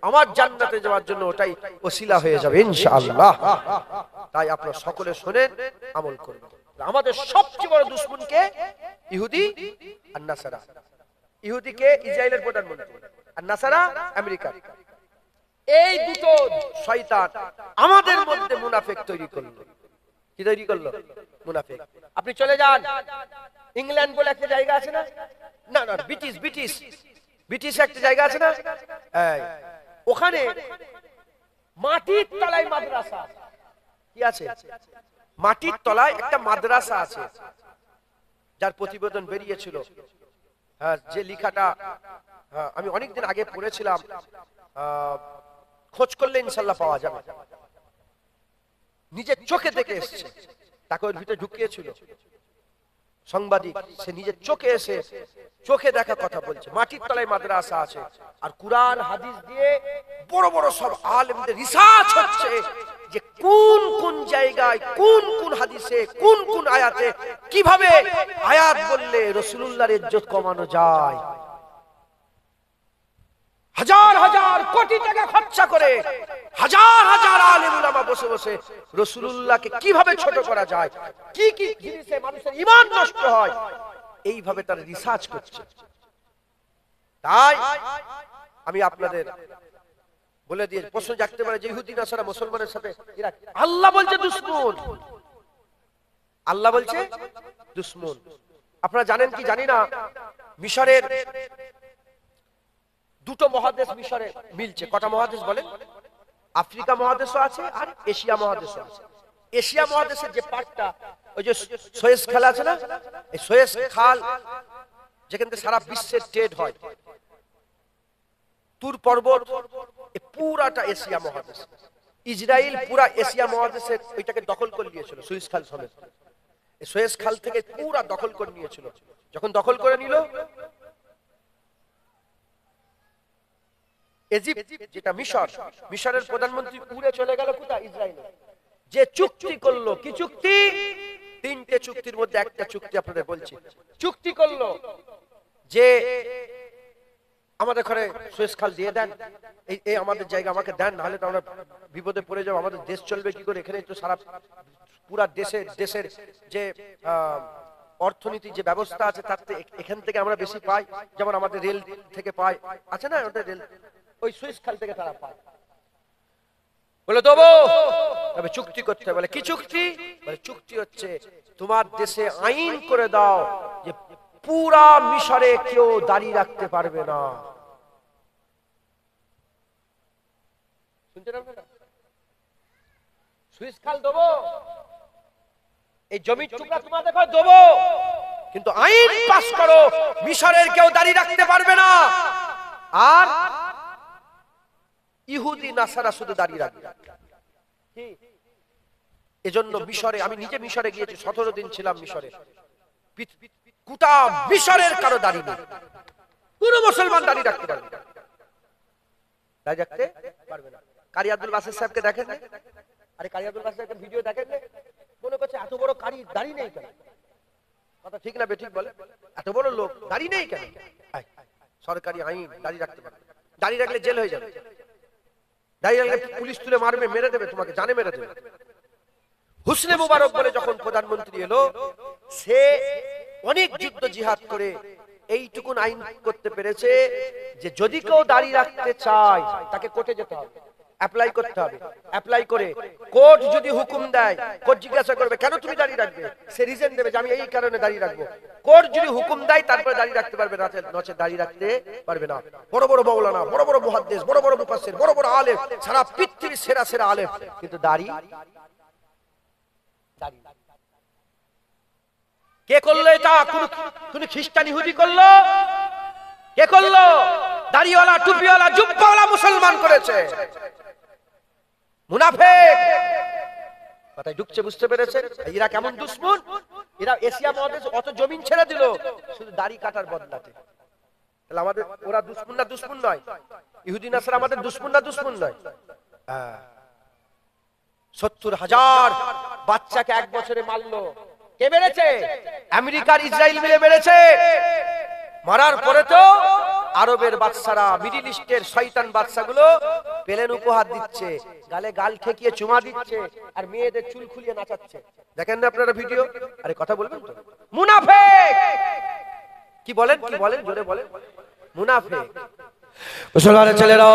আমার জান্নাতে যাওয়ার জন্য ওটাই ওসিলা হয়ে যাবে ইনশাআল্লাহ। তাই আপনারা সকলে শুনেন, আমল করবেন। আমাদের সবচেয়ে বড় দুশমন কে? ইহুদি আর নাসারা। ইহুদিকে ইসরায়েলের প্রধানমন্ত্রী, আর নাসারা আমেরিকা। এই দুটো শয়তান আমাদের মধ্যে মুনাফিক তৈরি করলো। কি তৈরি করলো? মুনাফিক। আপনি চলে যান, ইংল্যান্ড বলে একটা জায়গা আছে না? না না, ব্রিটিশ একটা জায়গা আছে না? ওখানে মাটির তলায় মাদ্রাসা। কি আছে? মাটির তলায় একটা মাদ্রাসা আছে, যার প্রতিবেদন বেরিয়েছিল। যে লেখাটা আমি অনেকদিন আগে পড়েছিলাম, খোঁজ করলে ইনশাআল্লাহ পাওয়া যাবে। নিজের চোখে দেখে এসেছে, তাকে ওর ভিতরে ঢুকিয়েছিল সাংবাদিক, সে নিজের চোখে এসে চোখে দেখা কথা বলছে। মাটির তলায় মাদ্রাসা আছে, আর কুরআন হাদিস দিয়ে বড় বড় সব আলেমদের রিসার্চ হচ্ছে যে কোন কোন জায়গায় কোন কোন হাদিসে কোন কোন আয়াতে কিভাবে আয়াত বললে রাসূলুল্লাহর ইজ্জত কমানো যায়। হাজার হাজার কোটি টাকা খরচা করে হাজার হাজার আলেম উলামা বসে বসে রাসূলুল্লাহকে কিভাবে ছোট করা যায়, কি কি জিনিসে মানুষের ঈমান নষ্ট হয়, এইভাবে তারা রিসার্চ করছে। তাই আমি আপনাদের বলে দিয়ে প্রশ্ন জাগতে পারে যে ইহুদি নাসারা মুসলমানের সাথে এরা, আল্লাহ বলছে দুশমন, আল্লাহ বলছে দুশমন। আপনারা জানেন কি জানি না, মিশরের দুটো মহাদেশ মিশরে মিলছে। কটা মহাদেশ বলেন? আফ্রিকা মহাদেশও আছে আর এশিয়া মহাদেশও আছে। এশিয়া মহাদেশের যে পার্টটা, ওই যে সুয়েজ খাল আছে না, এই সুয়েজ খাল যেখান থেকে সারা বিশ্বের ট্রেড হয়, তুর পর্বত, এই পুরাটা এশিয়া মহাদেশ। ইসরায়েল পুরা এশিয়া মহাদেশের ওইটাকে দখল করে নিয়েছিল সুয়েজ খাল সমেত। এই সুয়েজ খাল থেকে পুরা দখল করে নিয়েছিল। যখন দখল করে নিল, ইজিপ্ট যেটা মিশর, মিশরের প্রধানমন্ত্রী উড়ে চলে গেল কোথায়? ইসরায়েলে। যে চুক্তি করলো, কি চুক্তি? তিনটে চুক্তির মধ্যে একটা চুক্তি আপনাদের বলছি। চুক্তি করলো যে আমাদের ঘরে সুয়েজ খাল দিয়ে দেন, এই আমাদের জায়গা আমাকে দেন, নাহলে তো আমরা বিপদে পড়ে যাবো, আমাদের দেশ চলবে কি করে? এখানে তো সারা পুরা দেশের যে অর্থনীতি যে ব্যবস্থা আছে তার এখান থেকে আমরা বেশি পাই, যেমন আমাদের রেল থেকে পাই, আছে না ওদের রেল, ওই সুয়েজ খাল থেকে তারা পায়। বলে দেবো, তবে চুক্তি করতে হবে। বলে কি চুক্তি? বলে চুক্তি হচ্ছে তোমার দেশে আইন করে দাও যে পুরা মিশরে কেউ দাঁড়িয়ে রাখতে পারবে না। শুনতে পারবে না? সুয়েজ খাল দেবো, এই জমির টুকরা তোমাদের ঘরে দেবো, কিন্তু আইন পাস করো মিশরের কেউ দাঁড়িয়ে রাখতে পারবে না, আর ইহুদি নাসারা শুধু দাঁড়িয়ে রাখবে। এজন্য মিশরে, আমি নিজে মিশরে গিয়েছি, 17 দিন ছিলাম মিশরে, গোটা মিশরের কারো দাঁড়িয়ে নেই, কোন মুসলমান দাঁড়িয়ে রাখতে পারবে না, দাঁড়িয়ে রাখতে পারবে না। কারি আব্দুল বাসির সাহেবকে দেখেন, আরে কারি আব্দুল বাসির একটা ভিডিও দেখেন, মনে করছে এত বড় কারি দাঁড়িয়ে নেই কেন? কথা ঠিক না বেঠিক বলে? এত বড় লোক দাঁড়িয়ে নেই কেন? সরকারি আইন, দাঁড়িয়ে রাখতে পারবে, দাঁড়িয়ে রাখলে জেল হয়ে যাবে, দাঁড়িয়ে রাখলে পুলিশ তুলে মারবে, মেরে দেবে, তোমাকে জানে মেরে দেবে। হুসনে মুবারক বলে যখন প্রধানমন্ত্রী এলো, সে অনেক যুদ্ধ জিহাদ করে এইটুকুন আইন করতে পেরেছে যে যদি কেউ দাঁড়িয়ে রাখতে চায় তাকে কোর্টে যেতে হবে, অ্যাপ্লাই করতে হবে। অ্যাপ্লাই করে কোর্ট যদি হুকুম দেয়, কোর্ট জিজ্ঞাসা করবে কেন তুমি দাঁড়িয়ে রাখবে, সে রিজন দেবে যে আমি এই কারণে দাঁড়িয়ে রাখবো। কোর্ট যদি হুকুম দেয় তারপরে দাঁড়িয়ে রাখতে পারবে, নচে দাঁড়িয়ে রাখতে পারবে না। বড় বড় মাওলানা, বড় বড় মুহাদ্দিস, বড় বড় মুফাসসির, বড় বড় আলেম, সারা পৃথিবীর সেরা সেরা আলেম, কিন্তু দাঁড়িয়ে কে করলো এটা? কোন খ্রিস্টান ইহুদি করলো? কে করলো? দাড়িওয়ালা, টুপিওয়ালা, জুব্বাওয়ালা মুসলমান করেছে। মুনাফিক কথায় ঢুকছে, বুঝতে পেরেছেন এরা কেমন দুশমন? এরা এশিয়া মহাদেশে অত জমিন ছেড়ে দিল শুধু দাড়ি কাটার বদলাতে। তাহলে আমাদের ওরা দুশমন না দুশমন নয়? ইহুদি নাসারা আমাদের দুশমন না দুশমন নয়? 70,000 বাচ্চাকে এক বছরে মারলো। কে মেরেছে? আমেরিকার ইসরায়েল মিলে মেরেছে। মারার পরে তো আরবের বাদশারা, মিডল ইস্টের শয়তান বাদশাগুলো পেলেন উপহার দিচ্ছে, গালে গাল ঠেকিয়ে চুমা দিচ্ছে, আর মেয়েদের চুল খুলিয়ে নাচাচ্ছে। দেখেন না আপনারা ভিডিও? আরে কথা বলবেন তো? মুনাফিক! কি বলেন, কি বলেন, জোরে বলেন। মুনাফিক। মুসলমানের ছেলেরা,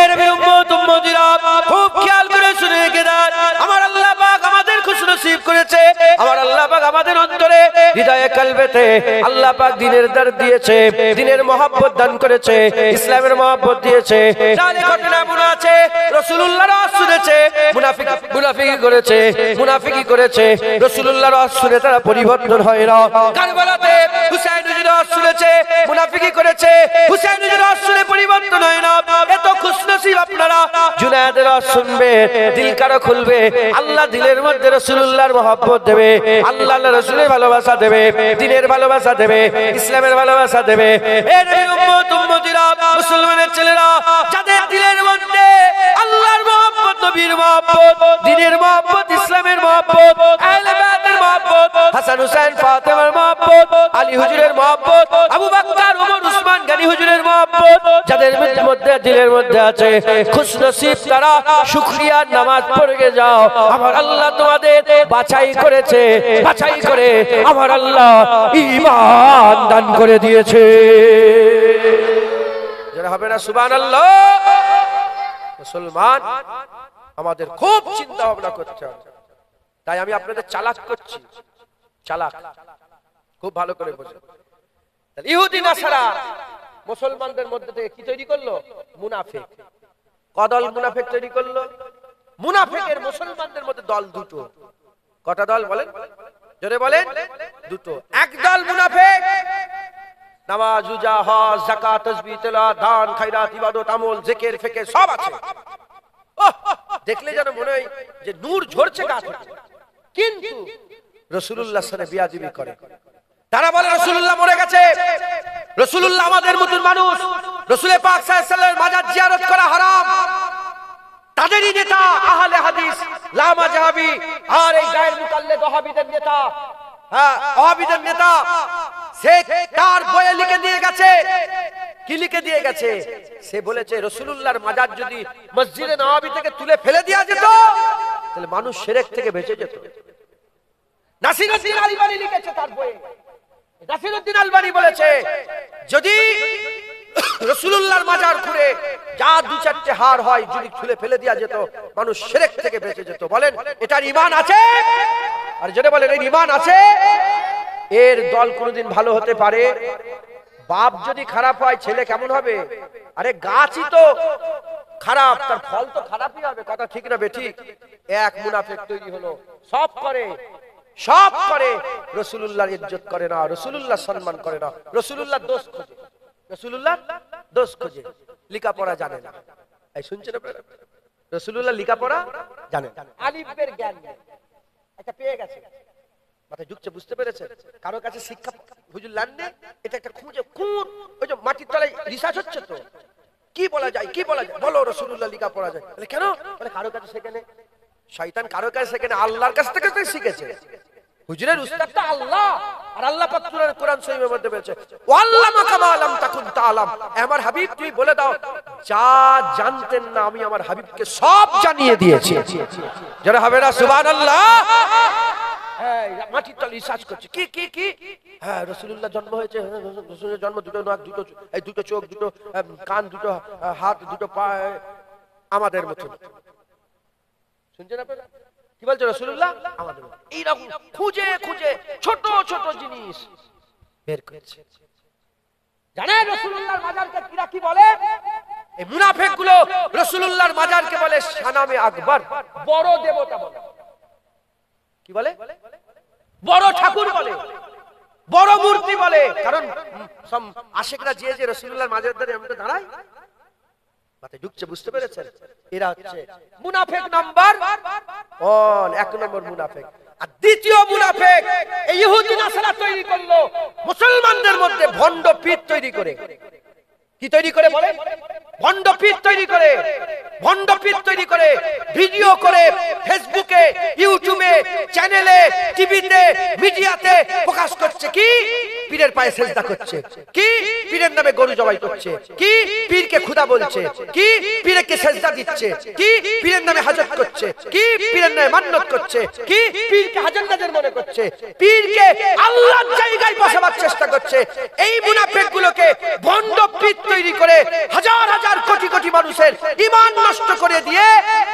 এর উম্মত উম্মতিরা খুব খেয়াল করে শুনে রেখে দেন। আমার আল্লাহ পাক আমাদের খুশনসিব করেছে, আমার আল্লাহ পাক আমাদের অন্তরে, হৃদয়ে, কলবেতে আল্লাহ পাক দ্বীনের দর দিয়েছে, দ্বীনের মহব্বত দান করেছে, ইসলামের মহব্বত দিয়েছে। তাহলে ঘটনা মনে আছে, রাসূলুল্লাহর ওয়াজ শুনেছে, মুনাফিকি করেছে, রাসূলুল্লাহর ওয়াজ শুনে তারা পরিবর্তন হয় না। কারবালাতে হুসাইন হুজুর ওয়াজ শুনেছে, মুনাফিকি করেছে, হুসাইন হুজুর ওয়াজ শুনে পরিবর্তন হয় না। এত খুশনসিব আপনারা। জুনায়েদের ওয়াজ শুনবে, দিল কারো খুলবে, আল্লাহ দিলের মধ্যে রাসূলুল্লাহর মহব্বত দেবে, আল্লাহ রাসূলের ভালোবাসা দেবে, দ্বীনের ভালোবাসা দেবে, ইসলামের ভালোবাসা দেবে। এর উম্মত উম্মতিরা, মুসলমানের ছেলেরা, যাদের দিলের মধ্যে আল্লাহর মহব্বত, নবীর মহব্বত, দ্বীনের মহব্বত, ইসলামের মহব্বত, আহলে বাইতের মহব্বত, হাসান হুসাইন ফাতেমার মহব্বত, আলী হুজুরের মহব্বত, আবু বকর, ওমর, উসমান গনি হুজুরের মহব্বত যাদের মধ্যে, দিলের মধ্যে আছে, খুশনসিব তারা। শুকরিয়ার নামাজ পড়ে যাও, আমার আল্লাহ তোমাদের বাছাই করেছে, বাছাই করে আমার আল্লাহ ঈমান দান করে দিয়েছে। যারা হবে না সুবহানাল্লাহ। মুসলমান আমাদের খুব চিন্তা ভাবনা করতে হবে। তাই আমি আপনাদের চালাক করছি, চালাক, খুব ভালো করে বুঝুন। ইহুদি নাসারা মুসলমানদের মধ্যে থেকে কি তৈরি করলো? মুনাফিক। কদল মুনাফিক তৈরি করলো। মুনাফিকের মুসলমানদের মধ্যে দল দুটো। কটা দল বলেন? জোরে বলেন। দুটো। একদল মুনাফিক নামাজ, রোজা, হজ, যাকাত, তাসবিহ, তেলাওয়াত, দান, খায়রাত, ইবাদত, আমল, জিকির, ফিকির সব আছে। দেখলে যেন মনে হয় যে নূর ঝরছে গা থেকে, কিন্তু রাসূলুল্লাহর সাথে বিয়াদবি করে। তারা বলে রাসূলুল্লাহ মরে গেছে, রাসূলুল্লাহ আমাদের মতন মানুষ, রাসূল পাক সাল্লাল্লাহু আলাইহি ওয়াসাল্লামের মাজার জিয়ারত করা হারাম, তাদেরই নেতা আহলে হাদিস লামা জাহাবি আর এই গায়ের মুকাল্লিদ ওয়াহাবিদের নেতা, ওয়াহাবিদের নেতা সে তার বইয়ে লিখে দিয়ে গেছে। কি লিখে দিয়ে গেছে? সে বলেছে রাসূলুল্লাহর মাজার যদি মসজিদে নববী থেকে তুলে ফেলে দেওয়া যেত তাহলে মানুষ শিরক থেকে বেঁচে যেত। নাসিরউদ্দিন আলবানী লিখেছে তার বইয়ে, নাসিরউদ্দিন আলবানী বলেছে যদি রাসূলুল্লাহর মাজার খুঁড়ে যা দু চারটে হার হয় যদি তুলে ফেলে দেওয়া যেত মানুষ শিরক থেকে বেঁচে যেত। বলেন এটার ঈমান আছে? আর যদি বলেন এর ঈমান আছে, এর দল কোনোদিন ভালো হতে পারে? বাপ যদি খারাপ হয় ছেলে কেমন হবে? আরে গাছই তো খারাপ, তার ফল তো খারাপই হবে। কথা ঠিক না বেঠিক? এক মুনাফিক তৈরি হলো, সব করে রাসূলুল্লাহর ইজ্জত করে না, রাসূলুল্লাহ সম্মান করে না, রাসূলুল্লাহ দোষ খোঁজে, রাসূলুল্লাহ দোষ খোঁজে, লেখাপড়া জানে না। এই শুনছেন আপনারা? রাসূলুল্লাহ লেখাপড়া জানে না, আলিফের জ্ঞান নেই, এটা পেয়ে গেছে, মাথায় ঢুকছে, বুঝতে পেরেছেন? কারো কাছে শিক্ষা হুজুর লাননে, এটা একটা খুঁজে কোন ওই যে মাটির তলায় রিসার্চ হচ্ছে তো কি বলা যায়, কি বলা যায়, বলো রাসূলুল্লাহ লেখাপড়া যায়। বলে কেন? বলে কারো কাছে শেখেনে, শয়তান কারো কাছে শেখেনে, আল্লাহর কাছ থেকে শিখেছে। হুজুরের উস্তাদ তো আল্লাহ, আর আল্লাহ পাক কোরআন শরীফের মধ্যে বলেছে ওয়াল্লামাকা মা লাম তাকুন তাআলাম, আমার হাবিব তুই বলে দাও যা জানতেন না আমি আমার হাবিবকে সব জানিয়ে দিয়েছি। যারা হবে না সুবহানাল্লাহ। হ্যাঁ, মাটির তলে রিসার্চ করছে কি কি কি, হ্যাঁ রাসূলুল্লাহ জন্ম হয়েছে, রাসূলের জন্ম দুটো নাক, দুটো এই দুটো চোখ, দুটো কান, দুটো হাত, দুটো পা আমাদের মতো। শুনছেন আপনারা কি বলছে? রাসূলুল্লাহ আমাদের মতো। এইরকম খুঁজে খুঁজে ছোট ছোট জিনিস বের করেছে। জানেন রাসূলুল্লাহর মাজারকে কিরা কি বলে? এই মুনাফিকগুলো রাসূলুল্লাহর মাজারকে বলে শানামে আকবার, বড় দেবতা বলে। কি বলে? বড় ঠাকুর বলে, বড় মূর্তি বলে। কারণ সব আশিকরা যে যে রাসূলুল্লাহর মাজারের ধারে আমরা দাঁড়াই, মাথায় ঢুকছে, বুঝতে পেরেছেন? এরা হচ্ছে মুনাফিক নাম্বার 1, এক নম্বর মুনাফিক। আর দ্বিতীয় মুনাফিক এই ইহুদি নাসারা তৈরি করলো মুসলমানদের মধ্যে ভণ্ড পীর তৈরি করে। কি তৈরি করে বলে? ভণ্ড পীর তৈরি করে, ভণ্ড পীর তৈরি করে ভিডিও করে ফেসবুকে, ইউটিউবে, চ্যানেলে, টিভিতে, মিডিয়াতে প্রকাশ করছে কি পীরের পায়ে সেজদা করছে, কি পীরের নামে গরু জবাই করছে, কি পীরকে খোদা বলছে, কি পীরকে সেজদা দিচ্ছে, কি পীরের নামে হাজত করছে, কি পীরের নামে মান্নত করছে, কি পীরকে হাজার নাজার মনে করছে, পীরকে আল্লাহর জায়গায় বসাবার চেষ্টা করছে। এই মুনাফিকগুলোকে ভণ্ড পীর তৈরি করে হাজার হাজার কোটি কোটি মানুষের ঈমান নষ্ট করে দিয়ে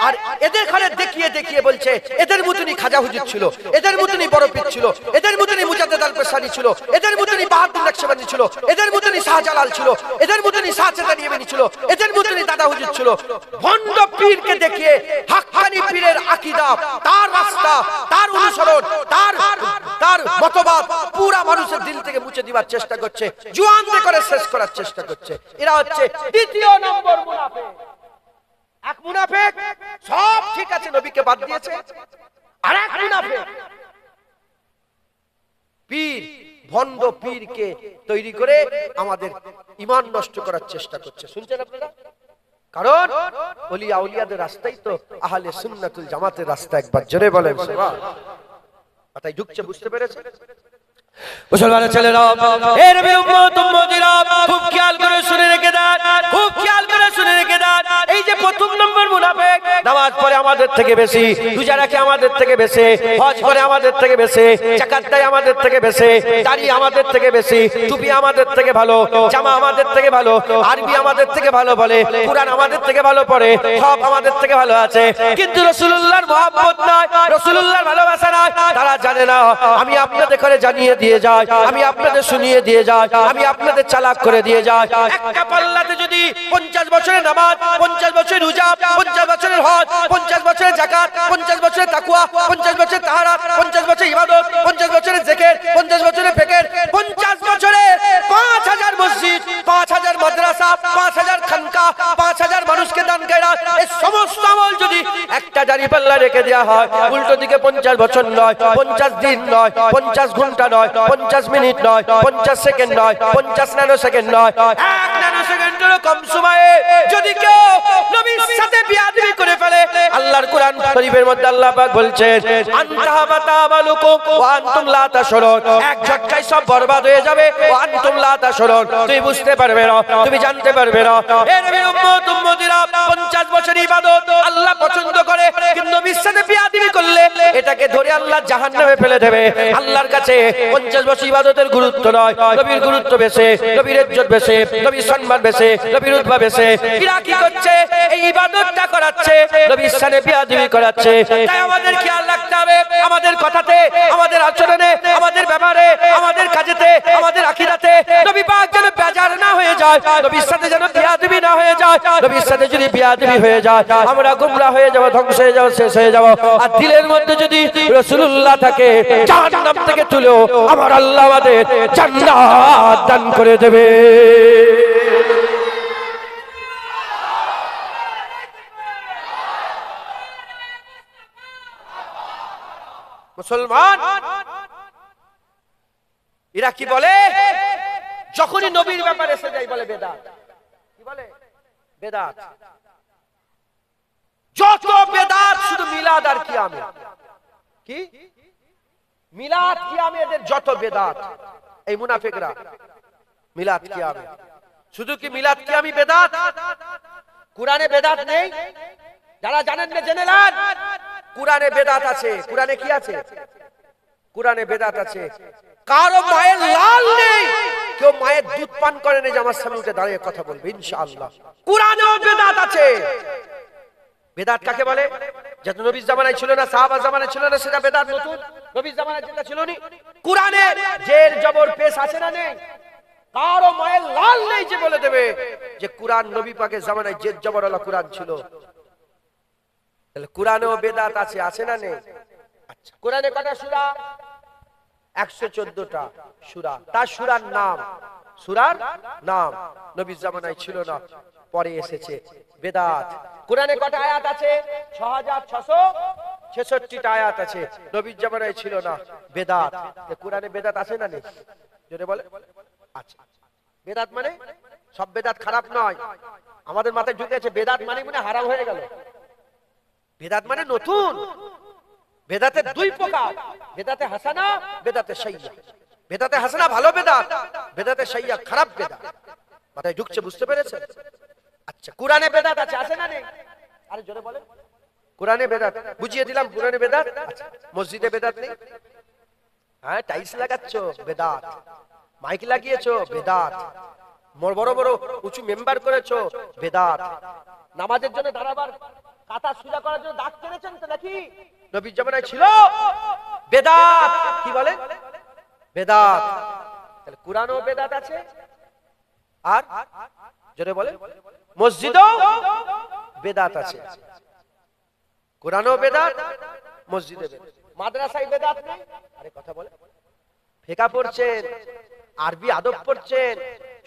আর এদের ঘরে দেখিয়ে দেখিয়ে বলছে এদের মতনই খাজা হুজুর ছিল, এদের মতনই বড় পীর ছিল, এদের মতনই মুজাদ্দেদ আল পেশানি ছিল, এদের মতনই বাহাদুর নকশবন্দি ছিল, এদের মতনই শাহজালাল ছিল, এদের মতনই শাহজাদা ইয়েমেনি ছিল, এদের মতনই দাদা হুজুর ছিল। ভণ্ড পীরকে দেখিয়ে হাক্কানি পীরের আকীদা, তার রাস্তা, তার অনুসরণ, তার মতবাদ পুরা মানুষের দিল থেকে মুছে দিবার চেষ্টা করছে, জুয়ানতে করে শেষ করার চেষ্টা করছে। এরা হচ্ছে দ্বিতীয় নম্বর মুনাফিক। এক মুনাফিক সব ঠিক আছে, নবীকে বাদ দিয়েছে। আর এক মুনাফিক পীর, ভণ্ড পীরকে তৈরি করে আমাদের ঈমান নষ্ট করার চেষ্টা করছে। শুনছেন আপনারা? কারণ ওলিয়া আউলিয়াদের রাস্তাই তো আহলে সুন্নাতুল জামাতের রাস্তা। একবার জোরে বলেন সুবহানাল্লাহ। মাথায় ঢুকছে, বুঝতে পেরেছেন? মুসলমানের ছেলেরা, এর উম্মত উম্মতিরা খুব খেয়াল করে শুনে রেখে দেন, খুব খেয়াল করে শুনে রেখে দেন। এই যে প্রথম নম্বর মুনাফিক, নামাজ পড়ে আমাদের থেকে বেশি, রোজা রাখে আমাদের থেকে বেশি, হজ করে আমাদের থেকে বেশি, যাকাত দেয় আমাদের থেকে বেশি, দাড়ি আমাদের থেকে বেশি, টুপি আমাদের থেকে ভালো, জামা আমাদের থেকে ভালো, আরবি আমাদের থেকে ভালো বলে, কুরআন আমাদের থেকে ভালো পড়ে, সব আমাদের থেকে ভালো আছে। কিন্তু রাসূলুল্লাহর মহব্বত নাই, রাসূলুল্লাহর ভালোবাসা নাই। তারা জানে না। আমি আপনাদের করে জানিয়ে দিয়ে যাই, আমি আপনাদের শুনিয়ে দিয়ে যাই, আমি আপনাদের চালাক করে দিয়ে যাই। একটা পাল্লাতে যদি 50 বছরের নামাজ, 50 বছরের রোজা, 50 বছরের হজ, 50 বছরের যাকাত, 50 বছরের তাকওয়া, 50 বছরের তাহারাত, 50 বছরের ইবাদত, 50 বছরের জিকির, 50 বছরের ফিকির, 50 বছরে 5000 মসজিদ, 5000 মাদ্রাসা, 5000 খানকা, 5000 মানুষকে দান খয়রাত, এই সমস্ত আমল যদি একটা দাড়ি পাল্লা রেখে দেওয়া হয়, উল্টো দিকে 50 বছর নয়, 50 দিন নয়, 50 ঘন্টা নয়, 50 মিনিট নয়, 50 সেকেন্ড নয়, 50 ন্যানো সেকেন্ড নয়, 1 ন্যানো সেকেন্ড মিনিটেরও কম সময়ে যদি কেউ নবীর সাথে বিয়াদবি করে ফেলে, আল্লাহর কোরআন শরীফের মধ্যে আল্লাহ পাক বলছেন আনতাহাবাতা আমালুকুম ওয়া আনতুম লা তাশউরুন, এক ঝটকায় সব বরবাদ হয়ে যাবে। ওয়া আনতুম লা তাশউরুন, তুমি বুঝতে পারবে না, তুমি জানতে পারবে না। হে নবীর উম্মত উম্মতিরা, 50 বছর ইবাদত আল্লাহ পছন্দ করে, কিন্তু নবীর সাথে বিয়াদবি করলে এটাকে ধরে আল্লাহ জাহান্নামে ফেলে দেবে। আল্লাহর কাছে 50 বছর ইবাদতের গুরুত্ব নয়, নবীর গুরুত্ব বেশি, নবীর ইজ্জত বেশি, নবীর সম্মান বেশি, নবীর উতবা বেশি। এরা কি করছে? এই ইবাদতটা করাচ্ছে, নবীর সাথে বিয়াদবি করাচ্ছে। তাই আমাদের খেয়াল রাখতে হবে, আমাদের কথাতে, আমাদের আচরণে, আমাদের ব্যবহারে, আমাদের কাজেতে, আমাদের আকীদাতে নবী পাক যেন বেজার না হয়ে যায়, নবীর সাথে যেন বিয়াদবি না হয়ে যায়। নবীর সাথে যদি বিয়াদবি হয়ে যায়, আমরা গুমরা হয়ে যাব, ধ্বংস হয়ে যাব, শেষ হয়ে যাব। আর দিলের মধ্যে যদি রাসূলুল্লাহ থাকে, জাহান্নাম থেকে তুলেও আমার আল্লাহ আমাদের জান্নাত দান করে দেবে। মুসলমান এরা কি বলে? যখনই নবীর ব্যাপারে এসে যায় বলে বেদাত। কি বলে? বেদাত। যত বেদাত শুধু মিলাদ আর কিয়ামে। কি মিলাদ কিয়ামে এদের যত বেদাত, এই মুনাফিকরা মিলাদ কিয়ামে। শুধু কি মিলাদ কিয়ামি বেদাত? কুরআনে বেদাত নেই? যারা জানেন না জেনে নেন, কুরআনে বেদাত আছে। কুরআনে কি আছে? কুরআনে বেদাত আছে। কারো মায়ের লাল নেই, কেউ মায়ের দুধ পান করে না যে আমার সামনে উঠে দাঁড়িয়ে কথা বলবে ইনশাআল্লাহ। কুরআনেও বেদাত আছে। বেদাত কাকে বলে? যেটা নবীর জামানায় ছিল না, সাহাবার জামানায় ছিল না, সেটা বেদাত নতুন। নবীর জামানায় যেটা ছিল না, কুরআনে জের জবর পেশ আছে না নেই? কারো মায়ের লাল নেই যে বলে দেবে যে কুরআন নবী পাকের জামানায় জের জবর ওয়ালা কুরআন ছিল। তাহলে কুরআনেও বেদাত আছে, আছে না নেই? আচ্ছা, কুরআনে কটা সূরা? 114টা সূরা। তার সূরার নাম, সূরার নাম নবীর জামানায় ছিল না, পরে এসেছে। বেদাত। কুরআনে কটা আয়াত আছে? 6666টা আয়াত আছে, নবীর জামানায় ছিল না। বেদাত। কুরআনে বেদাত আছে না নেই? জোরে বলে। আচ্ছা, বেদাত মানে সব বেদাত খারাপ নয়। আমাদের মাথায় ঢুকে আছে বেদাত মানে হারাম হয়ে গেল। বেদাত মানে নতুন। বেদাতের দুই প্রকার, বেদাতে হাসানা, বেদাতে সাইয়্যা। বেদাতে হাসানা ভালো বেদাত, বেদাতে সাইয়্যা খারাপ বেদাত। মাথায় ঢুকছে, বুঝতে পেরেছে? আচ্ছা, কুরআনে বেদাত আছে, আছে না নেই? আরে জোরে বলেন। কুরআনে বেদাত বুঝিয়ে দিলাম। কুরআনে বেদাত। আচ্ছা, মসজিদে বেদাত নেই? হ্যাঁ, টাইলস লাগাচ্ছো বেদাত, মাইক লাগিয়েছো বেদাত, বড় বড় উঁচু মেম্বার করেছো বেদাত, নামাজের জন্য দাঁড়াবার কাতা সোজা করার জন্য দাগ টেনেছেন তো নাকি? নবীর জামানায় ছিল বেদাত। কি বলে? বেদাত। তাহলে কুরআনেও বেদাত আছে। আর জোরে বলে, মসজিদেও বেদাত আছে। কুরআনেও বেদাত, মসজিদে বেদাত। মাদ্রাসায় বেদাত নেই? আরে কথা বলে। ফিকা পড়ছেন, আরবি আদব পড়ছেন,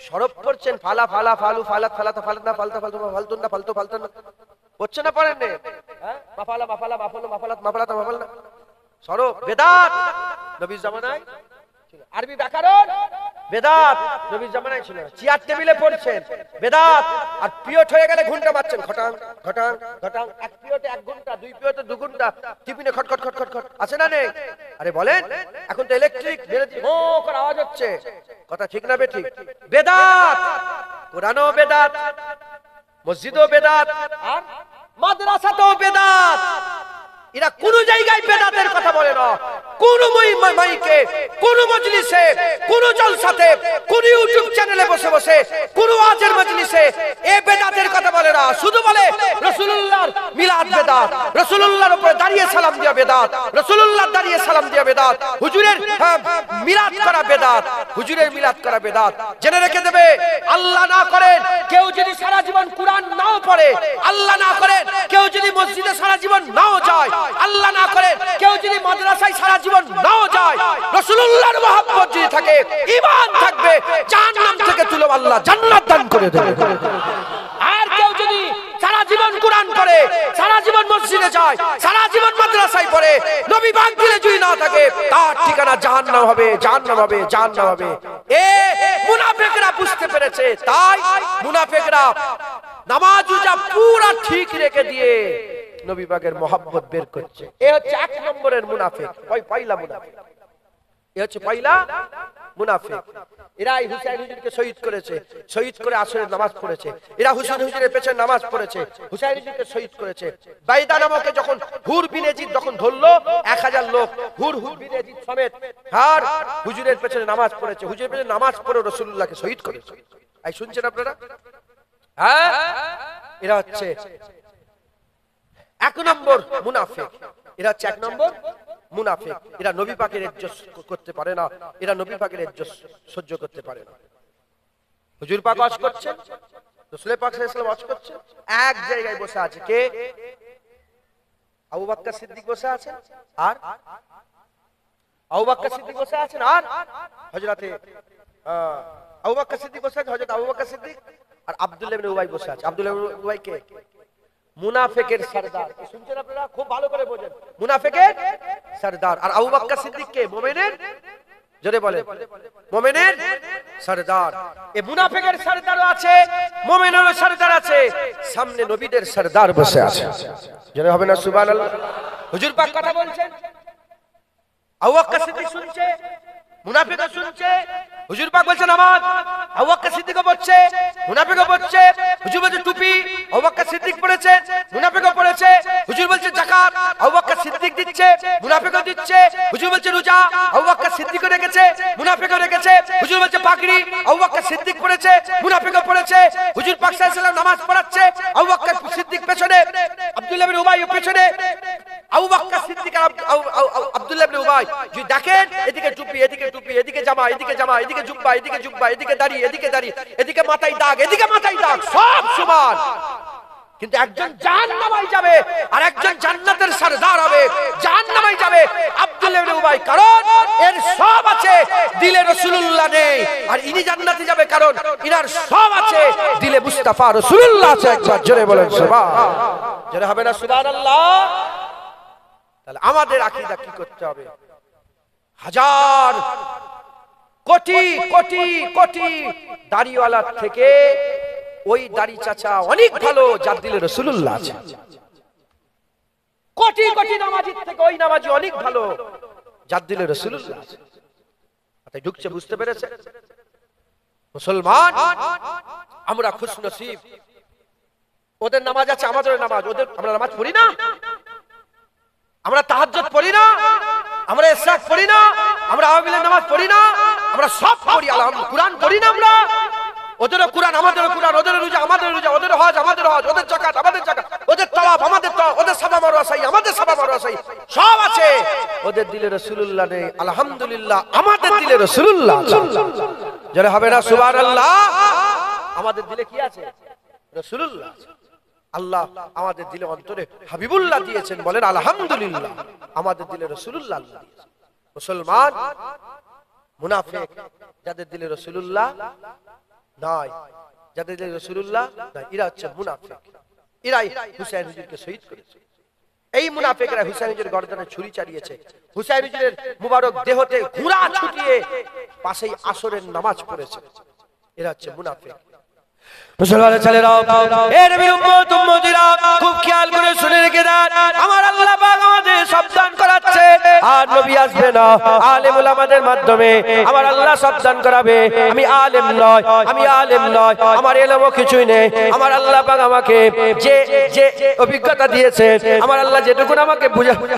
সরব পড়ছেন, ফালা ফালা ফালু ফালাত ফালাতা ফালাতনা ফালতা ফালতু ফালতুনা ফালতু ফালতুনা পড়ছেন না, পড়েন না? হ্যাঁ, মাফালা মাফালা মাফালু মাফালাত মাফালাতা মাফালনা সরব বেদাত। নবীর জামানায় ছিল। আরবি ব্যাকরণ বেদাত, নবীর জামানায় ছিল। চেয়ার টেবিলে পড়ছেন বেদাত। আর পিরিয়ড হয়ে গেলে ঘন্টা মারছেন, ঘটাং ঘটাং ঘটাং। এক পিরিয়ডে 1 ঘন্টা, 2 পিরিয়ডে 2 ঘন্টা, টিফিনে খটখট খটখট খট। আছে না নেই? আরে বলেন। এখন তো ইলেকট্রিক হো করে আওয়াজ হচ্ছে, কথা ঠিক না বেঠিক? বেদাত। কুরআনও বেদাত, মসজিদও বেদাত, আর মাদ্রাসাতেও বেদাত। এরা কোন জায়গায় বেদাতের কথা বলে না। কোন মাইকে, কোন মজলিসে, কোন জলসাতে, কোন ইউটিউব চ্যানেলে বসে বসে, কোন ওয়াজের মজলিসে এই বেদাতের কথা বলে না। শুধু বলে রাসূলুল্লাহর মিলাদ বেদাত, রাসূলুল্লাহর উপরে দাঁড়িয়ে সালাম দেওয়া বেদাত, রাসূলুল্লাহ দাঁড়িয়ে সালাম দেওয়া বেদাত, হুজুরের মিলাদ করা বেদাত, হুজুরের মিলাদ করা বেদাত। জেনে রেখে দেবে, আল্লাহ না করেন কেউ যদি সারা জীবন কুরআন নাও পড়ে, আল্লাহ না করেন কেউ যদি মসজিদে সারা জীবন নাও যায়, আল্লাহ না করে কেউ যদি মাদ্রাসায় সারা জীবন নাও যায়, রাসূলুল্লাহর মহব্বত যদি থাকে, ঈমান থাকবে, জাহান্নাম থেকে তুলে আল্লাহ জান্নাত দান করে দেবে। আর কেউ যদি সারা জীবন কুরআন পড়ে, সারা জীবন মসজিদে যায়, সারা জীবন মাদ্রাসায় পড়ে, নবী পাক দিলে যদি না থাকে, তার ঠিকানা জাহান্নাম হবে, জাহান্নাম হবে, জাহান্নাম হবে। মুনাফিকরা বুঝতে পেরেছে, তাই মুনাফিকরা নামাজ রোজা পুরো ঠিক রেখে দিয়ে নবী পাকের মহব্বত বের করছে। এ হচ্ছে এক নম্বরের মুনাফিক, পয়লা মুনাফিক। এ হচ্ছে পয়লা মুনাফিক। এরাই হুসাইন হুজুরকে শহীদ করেছে, শহীদ করে আসরের নামাজ পড়েছে। এরা হুসাইন হুজুরের পেছনে নামাজ পড়েছে, হুসাইন হুজুরকে শহীদ করেছে। বাইদা নামকে যখন হুর বিন ইয়াজিদ যখন ধরলো 1000 লোক হুর বিন ইয়াজিদ সমেত আর হুজুরের পেছনে নামাজ পড়েছে, হুজুরের পেছনে নামাজ পড়ে রাসূলুল্লাহকে শহীদ করেছে। এই শুনছেন আপনারা? হ্যাঁ, এরা হচ্ছে এক নম্বর মুনাফিক। এরা হচ্ছে এক নম্বর মুনাফিক। এরা নবী পাকের ইজ্জত করতে পারে না, এরা নবী পাকের ইজ্জত সহ্য করতে পারে না। হুজুর পাক ওয়াজ করছেন, রাসূল পাক সাল্লাল্লাহু আলাইহি ওয়াসাল্লাম ওয়াজ করছেন, এক জায়গায় বসে আছে কে? আবু বকর সিদ্দিক বসে আছেন, আর আবু বকর সিদ্দিক বসে আছেন, আর হযরতে আবু বকর সিদ্দিক বসে আছেন, হযরত আবু বকর সিদ্দিক আর আব্দুল্লাহ ইবনে উবাই বসে আছে। আব্দুল্লাহ ইবনে উবাই কে? মুনাফিকের সরদার। শুনছেন আপনারা? খুব ভালো করে বোঝেন, মুনাফিকের সরদার। আর আবু বকর সিদ্দিক কে? মুমিনের, জোরে বলেন, মুমিনের সরদার। এই মুনাফিকের সরদারও আছে, মুমিনেরও সরদার আছে, সামনে নবীদের সরদার বসে আছে। জোরে হবে না সুবহানাল্লাহ? হুজুর পাক কথা বলছেন, আবু বকর সিদ্দিক শুনছে, মুনাফিকও শুনছে। হুজুর পাক বলছেন নামাজ, আবু বকর সিদ্দিকও পড়ছে, মুনাফিকও পড়ছে। হুজুর বলছে টুপি, আবু বকর সিদ্দিক পড়েছে, মুনাফিকও পড়েছে। হুজুর বলছে যাকাত, আবু বকর সিদ্দিক দিচ্ছে, মুনাফিকও দিচ্ছে। হুজুর বলছে রোজা, আবু বকর সিদ্দিকও রেখেছে, মুনাফিকও রেখেছে। হুজুর বলছে পাগড়ি, আবু বকর সিদ্দিক পড়েছে, মুনাফিকও পড়েছে। হুজুর পাক সাল্লাল্লাহু আলাইহি ওয়াসাল্লাম নামাজ পড়াচ্ছে, আবু বকর সিদ্দিক পেছনে, আব্দুল্লাহ ইবনে উবাই পেছনে। আবু বকর সিদ্দিক আর আব্দুল্লাহ ইবনে উবাই যদি দেখেন, এদিকে টুপি, এদিকে টুপি, এদিকে জামা, এদিকে জামা, এদিকে জুব্বা, এদিকে জুব্বা, এদিকে দাড়ি, এদিকে দাড়ি, এদিকে মাথায় দাগ, এদিকে মাথায় দাগ, সব সমান। কিন্তু একজন জাহান্নামে যাবে আর একজন জান্নাতের সরদার হবে। জাহান্নামে যাবে আব্দুল্লাহ ইবনে উবাই, কারণ এর সব আছে, দিলে রাসূলুল্লাহ নেই। আর ইনি জান্নাতে যাবে কারণ ইনার সব আছে, দিলে মুস্তাফা রাসূলুল্লাহ আছে। একবার জোরে বলেন সুবহান। জোরে হবে না সুবহানাল্লাহ? তাহলে আমাদের আকীদা কি করতে হবে? হাজার কোটি কোটি কোটি দাড়িওয়ালা থেকে ওই দাড়ি চাচা অনেক ভালো, যার দিলে রাসূলুল্লাহ আছে। কোটি কোটি নামাজির থেকে ওই নামাজি অনেক ভালো, যার দিলে রাসূলুল্লাহ আছে। তাই ঢুকছে, বুঝতে পেরেছে মুসলমান? আমরা খুশনসিব, ওদের নামাজ আছে, আমাদের নামাজ, ওদের আমরা নামাজ পড়ি না, আমরা তাহাজ্জুদ পড়ি না, আমরা ইশরাক পড়ি না, আমরা আওয়ামিলের নামাজ পড়ি না, আমরা সব পড়ি। আলহামদুলিল্লাহ। কুরআন পড়ি না আমরা, ওদেরও কুরআন আমাদেরও কুরআন, ওদের রোজা আমাদের রোজা, ওদের হজ আমাদের হজ, ওদের যাকাত আমাদের যাকাত, ওদের তাওয়াফ আমাদের তাওয়াফ, ওদের সাফা মারওয়া সাই আমাদের সাফা মারওয়া সাই, সব আছে। ওদের দিলে রাসূলুল্লাহ নেই, আলহামদুলিল্লাহ আমাদের দিলে রাসূলুল্লাহ আছে। যারা হবে না সুবহানাল্লাহ? আমাদের দিলে কি আছে? রাসূলুল্লাহ আছে। আল্লাহ আমাদের দিলে অন্তরে হাবিবুল্লাহ দিয়েছেন, বলেন আলহামদুলিল্লাহ। আমাদের দিলে রাসূলুল্লাহ আল্লাহ দিয়েছেন। মুসলমান মুনাফিক, যাদের দিলে রাসূলুল্লাহ নাই, যাদের দিলে রাসূলুল্লাহ নাই, এরা হচ্ছে মুনাফিক। এরাই হুসাইন হুজুরকে শহীদ করেছে। এই মুনাফিকরা হুসাইন হুজুরের গর্দনে ছুরি চালিয়েছে, হুসাইন হুজুরের মুবারক দেহতে ঘোড়া ছুটিয়ে পাশেই আসরের নামাজ পড়েছে। এরা হচ্ছে মুনাফিক। মুসলমানের ছেলেরা, এ নবীর উম্মত উম্মতিরা, খুব খেয়াল করে শুনে রেখে দেন, আমার আল্লাহ পাক আমাদের সাবধান করাচ্ছে। আর নবী আসবে না, আলেম উলামাদের মাধ্যমে আমার আল্লাহ সাবধান করাবে। আমি আলেম নয়, আমি আলেম নয়, আমার ইলমও কিছুই নেই। আমার আল্লাহ পাক আমাকে যে যে অভিজ্ঞতা দিয়েছে, আমার আল্লাহ যেটুকু আমাকে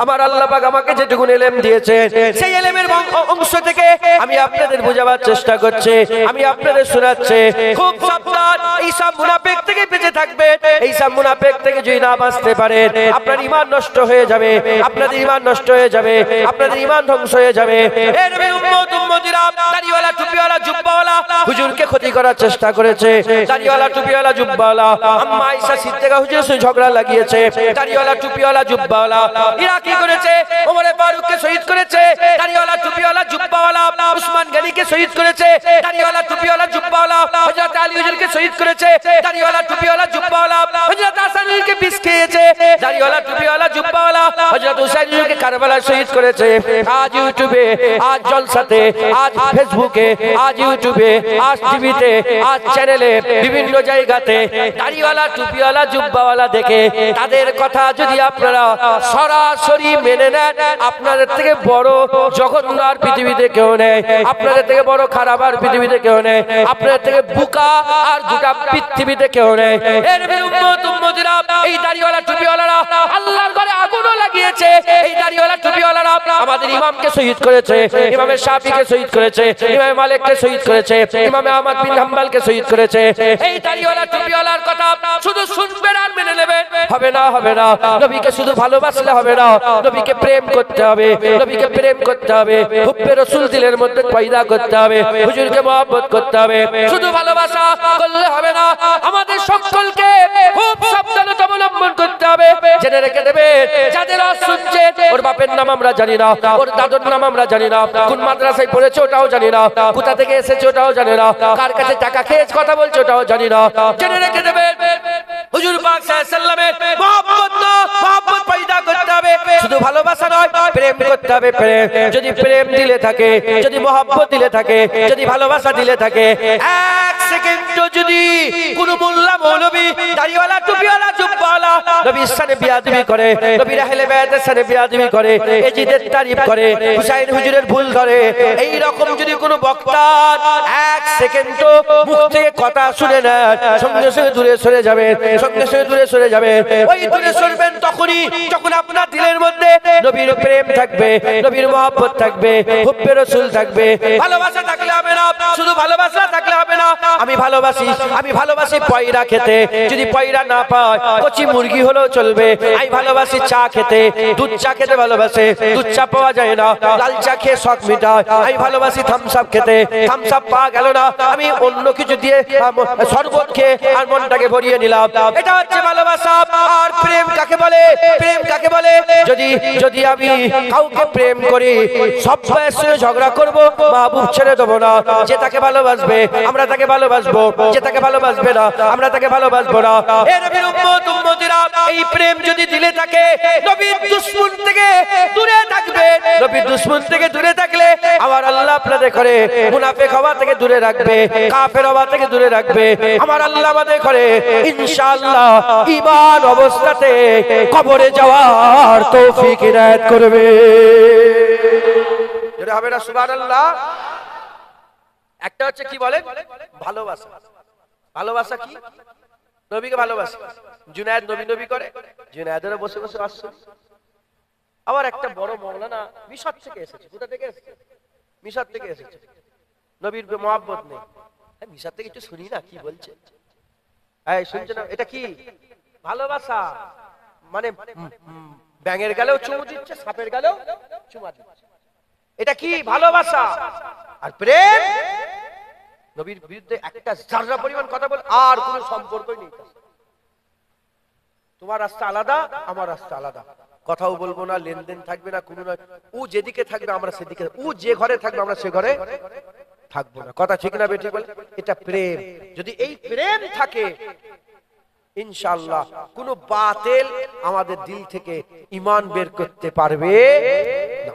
আমার আল্লাহ পাক আমাকে যেটুকু ইলম দিয়েছে, সেই ইলমের অংশ থেকে আমি আপনাদের বোঝাবার চেষ্টা করছি, আমি আপনাদের শোনাচ্ছি। খুব সাবধান, এই সব মুনাফিক থেকে বেঁচে থাকবে। এই সব মুনাফিক থেকে যদি না বাঁচতে পারেন, আপনার ঈমান নষ্ট হয়ে যাবে, আপনাদের ঈমান নষ্ট হয়ে যাবে, আপনাদের ঈমান ধ্বংস হয়ে যাবে। এ নবীর উম্মত উম্মতিরা, দাড়িওয়ালা টুপিওয়ালা জুব্বাওয়ালা হুজুরকে ক্ষতি করার চেষ্টা করেছে। দাড়িওয়ালা টুপিওয়ালা জুব্বাওয়ালা আম্মা আয়েশা সিদ্দিকা হুজুরের সাথে ঝগড়া লাগিয়েছে। দাড়িওয়ালা টুপিওয়ালা জুব্বাওয়ালা এরা কি করেছে? ওমর ফারুককে শহীদ করেছে। দাড়িওয়ালা টুপিওয়ালা জুব্বাওয়ালা জুব্বাওয়ালা উসমান গনিকে শহীদ করেছে, দাড়িওয়ালা টুপিওয়ালা জুব্বাওয়ালা হযরত আলী হুজুরকে শহীদ করেছে, দাড়িওয়ালা টুপিওয়ালা জুব্বাওয়ালা হযরত হাসান হুজুরকে বিষ খেয়েছে, দাড়িওয়ালা টুপিওয়ালা জুব্বাওয়ালা হযরত হুসাইন হুজুরকে কারবালায় শহীদ করেছে। আজ ইউটিউবে, আজ জলসাতে, আজ ফেসবুকে, আজ ইউটিউবে, আজ টিভিতে, আজ চ্যানেলে, বিভিন্ন জায়গাতে দাড়িওয়ালা টুপিওয়ালা জুব্বাওয়ালা দেখে তাদের কথা যদি আপনারা সরাসরি মেনে নেন, আপনাদের থেকে বড় জঘন্য আর পৃথিবীতে কেউ নেই, আপনাদের থেকে বড় খারাপ আর পৃথিবীতে কেউ নেই, আপনাদের থেকে বুকা আর দুটা পৃথিবীতে কেউ নেই। এর উম্মত উম্মতিরা, এই দাড়িওয়ালা টুপিওয়ালারা আল্লাহর ঘরে আগুনও লাগিয়েছে। এই দাড়িওয়ালা টুপিওয়ালারা আমাদের ইমামকে শহীদ করেছে, ইমামে শাফিকে শহীদ করেছে, ইমামে মালিককে শহীদ করেছে, ইমামে আহমদ বিন হাম্বলকে শহীদ করেছে। এই দাড়িওয়ালা টুপিওয়ালার কথা শুধু শুনবেন আর মেনে নেবেন, হবে না, হবে না। নবীকে শুধু ভালোবাসলে হবে না, নবীকে প্রেম করতে হবে, নবীকে প্রেম করতে হবে, হুব্বে রাসূল দিলের মধ্যে পয়দা করতে হবে, হুজুরকে মহব্বত করতে হবে। শুধু ভালোবাসা করলে হবে না, আমাদের সকলকে খুব সাবধানতা অবলম্বন করতে হবে। জেনে রেখে দেবে, যাদের আজ শুনছে ওর বাপের নাম আমরা জানি না, ওর দাদুর নাম আমরা জানি না, কোন মাদ্রাসায় পড়েছে ওটাও জানি না, কোথা থেকে এসেছে ওটাও জানি না, কার কাছে টাকা খেয়ে কথা বলছে ওটাও জানি না। জেনে রেখে দেবে, হুজুর পাক সাল্লাল্লাহু আলাইহি ওয়াসাল্লামের মহব্বত না, মহব্বত পয়দা করতে হবে। শুধু ভালোবাসা নয়, প্রেম করতে হবে। প্রেম যদি প্রেম দিলে থাকে, যদি মহব্বত দিলে থাকে, যদি ভালোবাসা দিলে থাকে, এক সেকেন্ড যদি কোন মোল্লা মৌলবী দাড়িওয়ালা টুপিওয়ালা জুব্বাওয়ালা নবীর সানে বিয়াদবি করে, নবীর আহলে বায়াতের সানে বিয়াদবি করে, এজিদের তারিফ করে, হুসাইন হুজুরের ভুল ধরে, এই রকম যদি কোন বক্তা এক সেকেন্ড মুখ থেকে কথা শুনে নেন, সঙ্গে সঙ্গে দূরে সরে যাবেন, সঙ্গে সঙ্গে দূরে সরে যাবেন। ওই দূরে সরবেন তখনই যখন আপনার দিলের মধ্যে নবীর প্রেম থাকবে, নবীর মহব্বত থাকবে, হুব্বে রাসূল থাকবে। ভালোবাসা থাকলে হবে না, শুধু ভালোবাসা থাকলে হবে না। আমি ভালোবাসি, আমি ভালোবাসি পয়রা খেতে, যদি পয়রা না পায় কচি মুরগি হলেও চলবে। আমি ভালোবাসি চা খেতে, দুধ চা খেতে ভালোবাসে, দুধ চা পাওয়া যায় না, লাল চা খেয়ে শখ মিটায়। আমি ভালোবাসি থামস আপ খেতে, থামস আপ পাওয়া গেল না, আমি অন্য কিছু দিয়ে শরবত খেয়ে আর মনটাকে ভরিয়ে নিলাম। এটা হচ্ছে ভালোবাসা। আর প্রেম কাকে বলে? প্রেম কাকে বলে? যদি যদি আমি কাউকে প্রেম করি, সব বয়সে ঝগড়া করব, মাহবুব ছেড়ে দেবো না। যে তাকে ভালোবাসবে আমরা তাকে ভালোবাসবো, যে তাকে ভালোবাসবে না আমরা তাকে ভালোবাসবো না। এ নবীর উম্মত উম্মতিরা, এই প্রেম যদি দিলে থাকে, নবীর দুশমন থেকে দূরে থাকবে। নবীর দুশমন থেকে দূরে থাকলে আমার আল্লাহ আপনাদের করে মুনাফিক হওয়া থেকে দূরে রাখবে, কাফের হওয়া থেকে দূরে রাখবে। আমার আল্লাহ আমাদের করে ইনশাআল্লাহ ঈমান অবস্থাতে কবরে যাওয়ার তৌফিক ইনায়েত করবে। জোরে হবে না সুবহানাল্লাহ? একটা হচ্ছে কি বলেন, ভালোবাসা। ভালোবাসা কি? নবীকে ভালোবাসা। জুনায়েদ নবী নবী করে, জুনায়েদেরও বসে বসে আসছে। আবার একটা বড় মাওলানা মিশর থেকে এসেছে। কোথা থেকে এসেছে? মিশর থেকে এসেছে। নবীর মহব্বত নেই। মিশর থেকে একটু শুনি না কি বলছে। এই শুনছে না? এটা কি ভালোবাসা? মানে ব্যাঙের গালেও চুমু দিচ্ছে, সাপের গালেও চুমা দিচ্ছে। এটা কি ভালোবাসা? আর প্রেম, নবীর বিরুদ্ধে একটা জাররা পরিমাণ কথা বল, আর কোনো সম্পর্কই নেই। তোমার রাস্তা আলাদা, আমার রাস্তা আলাদা, কথাও বলবো না, লেনদেন থাকবে না, কোনো নয়। ও যেদিকে থাকবে আমরা সেদিকে, ও যে ঘরে থাকবে আমরা সে ঘরে থাকবো না। কথা ঠিক না বেঠিক বলে? এটা প্রেম। যদি এই প্রেম থাকে, ইনশাআল্লাহ কোনো বাতিল আমাদের দিল থেকে ঈমান বের করতে পারবে না।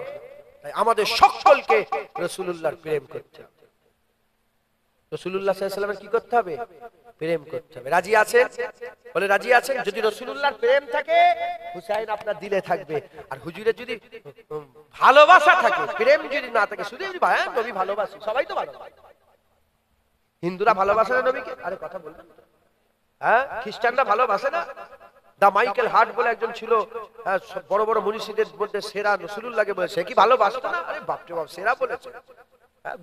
তাই আমাদের সকলকে রাসূলুল্লাহর প্রেম করতে হবে। রাসূলুল্লাহ সাল্লাল্লাহু আলাইহি ওয়াসাল্লামের কি করতে হবে? প্রেম করতে হবে। রাজি আছেন? বলে রাজি আছেন? যদি রাসূলুল্লাহর প্রেম থাকে, হুসাইন আপনার দিলে থাকবে। আর হুজুরের যদি ভালোবাসা থাকে, প্রেম যদি না থাকে, শুধু ভাই নবী ভালোবাসি, সবাই তো ভালোবাসে। হিন্দুরা ভালোবাসে না নবীকে? আরে কথা বলবেন। হ্যাঁ, খ্রিস্টানরা ভালোবাসে না? দা মাইকেল হার্ট বলে একজন ছিল, বড় বড় মুনিশিদের মধ্যে সেরা, রাসূলুল্লাহকে বলে সে কি ভালোবাসতো না? আরে বাপ রে বাপ, সেরা বলেছে।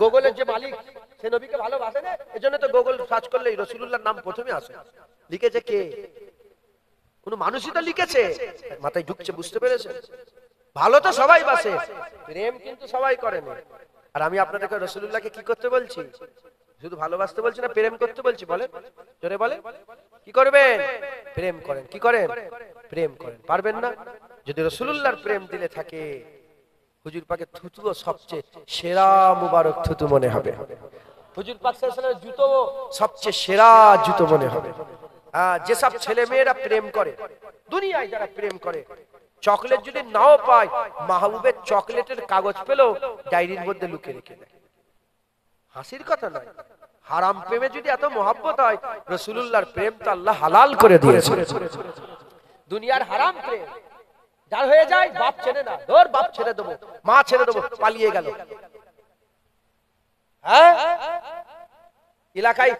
গুগলের যে মালিক সে নবীকে ভালোবাসে না? এজন্য তো গুগল সার্চ করলেই রাসূলুল্লাহর নাম প্রথমে আসে। লিখেছে কে? কোন মানুষই তো লিখেছে, মাথায় ঢুকছে, বুঝতে পেরেছেন? ভালো তো সবাই বাসে, প্রেম কিন্তু সবাই করে না। আর আমি আপনাদেরকে রাসূলুল্লাহকে কি করতে বলছি? শুধু ভালোবাসতে বলছি না, প্রেম করতে বলছি। বলেন, জোরে বলেন। কি করবেন? প্রেম করেন। কি করেন? প্রেম করেন। পারবেন না? যদি রাসূলুল্লাহর প্রেম দিলে থাকে, হুজুর পাকের থুতুও সবচেয়ে সেরা মুবারক থুতু মনে হবে। হুজুর পাক সাল্লাল্লাহু আলাইহি ওয়াসাল্লামের জুতো সবচেয়ে সেরা জুতো মনে হবে। যেসব ছেলে মেয়েরা প্রেম করে, দুনিয়ায় যারা প্রেম করে, চকলেট যদি নাও পায়, মাহবুবের চকলেটের কাগজ পেলেও ডায়েরির মধ্যে লুকিয়ে রেখে দেয়। হাসির কথা নয়, হারাম প্রেমে যদি এত মহব্বত হয়, রাসূলুল্লাহর প্রেম তো আল্লাহ হালাল করে দিয়েছে। দুনিয়ার হারাম প্রেম যার হয়ে যায়, বাপ ছেড়ে না, ধর বাপ ছেড়ে দেবো, মা ছেড়ে দেবো, পালিয়ে গেল। হ্যাঁ, এলাকায়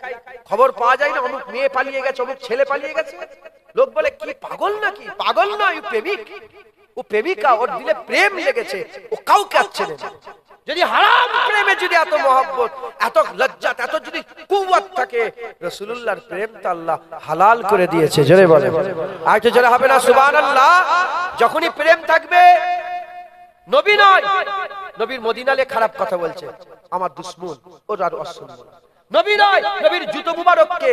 খবর পাওয়া যায় না, অমুক মেয়ে পালিয়ে গেছে, অমুক ছেলে পালিয়ে গেছে। লোক বলে কি পাগল নাকি? পাগল নয়, ও প্রেমিক, ও প্রেমিকা, ওর দিলে প্রেম লেগেছে, ও কাউকে আসছে না। যদি হারাম প্রেমে যদি এত মহব্বত, এত লজ্জা, এত যদি কুওয়াত থাকে, রাসূলুল্লাহর প্রেম তো আল্লাহ হালাল করে দিয়েছে। জোরে বলে, আর তো জোরে হবে না সুবহানাল্লাহ। যখনই প্রেম থাকবে, নবী নয়, নবীর মদিনালে খারাপ কথা বলছে, আমার দুশমন, ওর আর অসম্মান। নবী নয়, নবীর জুতো মুবারককে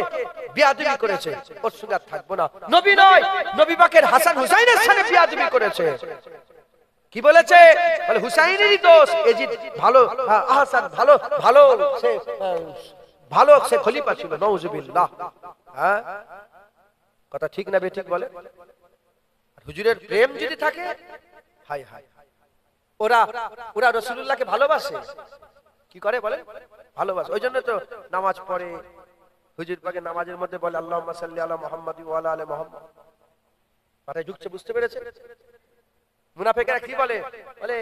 বেয়াদবি করেছে, ওর সঙ্গে থাকবো না। নবী নয়, নবী পাকের হাসান হুসাইনের সাথে বেয়াদবি করেছে। কি বলেছে? বলে হুসাইনেরই দোষ, এজিদ ভালো, আহসান ভালো, ভালো সে ভালো সে খলিফা ছিল, নাউজুবিল্লাহ। হ্যাঁ, কথা ঠিক না বেঠিক বলে? হুজুরের প্রেম যদি থাকে, হাই হাই, ওরা ওরা রাসূলুল্লাহকে ভালোবাসে। কি করে বলে? ভালোবাসে। ওই জন্য তো নামাজ পড়ে, হুজুর পাকে নামাজের মধ্যে বলে আল্লাহুম্মা সাল্লি আলা মুহাম্মাদি ওয়া আলা আলি মুহাম্মাদ। মাথায় ঢুকছে, বুঝতে পেরেছে? মুনাফিকরা কি বলে? বলে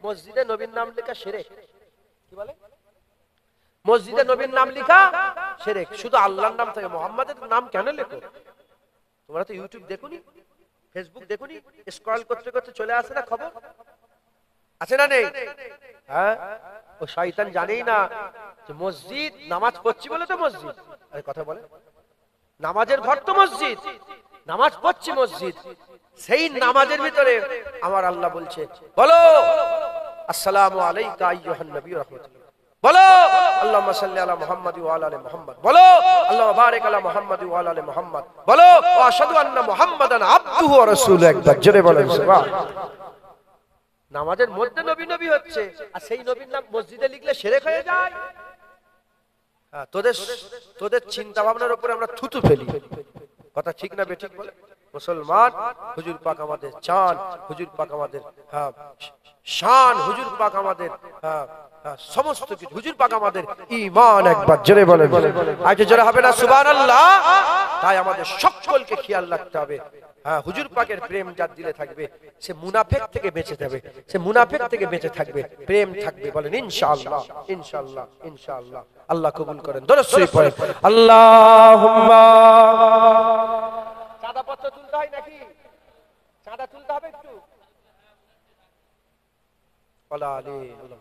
মসজিদে নবীর নাম লেখা শিরক। কি বলে? মসজিদে নবীর নাম লেখা শিরক। শুধু আল্লাহর নাম থাকে, মুহাম্মাদের নাম কেন লেখো? তোমরা তো ইউটিউব দেখুনি, ফেসবুক দেখুনি, স্ক্রল করতে করতে চলে আসে না খবর? আছে না নেই? হ্যাঁ, ও শয়তান জানেই না যে মসজিদ, নামাজ পড়ছি বলে তো মসজিদ। আরে কথা বলে, নামাজের ঘর তো মসজিদ, নামাজ পড়ছি মসজিদ। সেই নামাজের ভিতরে আমার আল্লাহ বলছে, বলো আসসালামু আলাইকা আইয়ুহান নবী ওয়া রাহমাতুল্লাহ, বলো আল্লাহুম্মা সাল্লি আলা মুহাম্মাদি ওয়া আলা আলি মুহাম্মাদ, বলো আল্লাহুম্মা বারিক আলা মুহাম্মাদি ওয়া আলা আলি মুহাম্মাদ, বলো ওয়া আশহাদু আন্না মুহাম্মাদান আবদুহু ওয়া রাসূলুহু। একবার জোরে বলেন সুবহান। নামাজের মধ্যে নবী নবী হচ্ছে, আর সেই নবীর নাম মসজিদে লিখলে শিরক হয়ে যায়। হ্যাঁ, তোদের চিন্তা ভাবনার উপরে আমরা থুতু ফেলি। কথা ঠিক না বেঠিক বলে? মুসলমান, হুজুর পাক আমাদের চান, হুজুর পাক আমাদের শান, হুজুর পাক আমাদের সমস্ত কিছু, হুজুর পাক আমাদের ঈমান। একবার জোরে বলেন, আজ জোরে হবে না সুবহানাল্লাহ। তাই আমাদের সকলকে খেয়াল রাখতে হবে। হ্যাঁ, হুজুর পাকের প্রেম যার দিলে থাকবে, সে মুনাফিক থেকে বেঁচে যাবে, সে মুনাফিক থেকে বেঁচে থাকবে, প্রেম থাকবে। বলেন ইনশাআল্লাহ, ইনশাআল্লাহ, ইনশাআল্লাহ। আল্লাহ কবুল করেন। দরুদ শরীফ পড়েন। আল্লাহুম্মা। চাঁদা পত্র তুলতে হয় নাকি? চাঁদা তুলতে হবে একটু। ওয়ালা আলী আল্লাহ।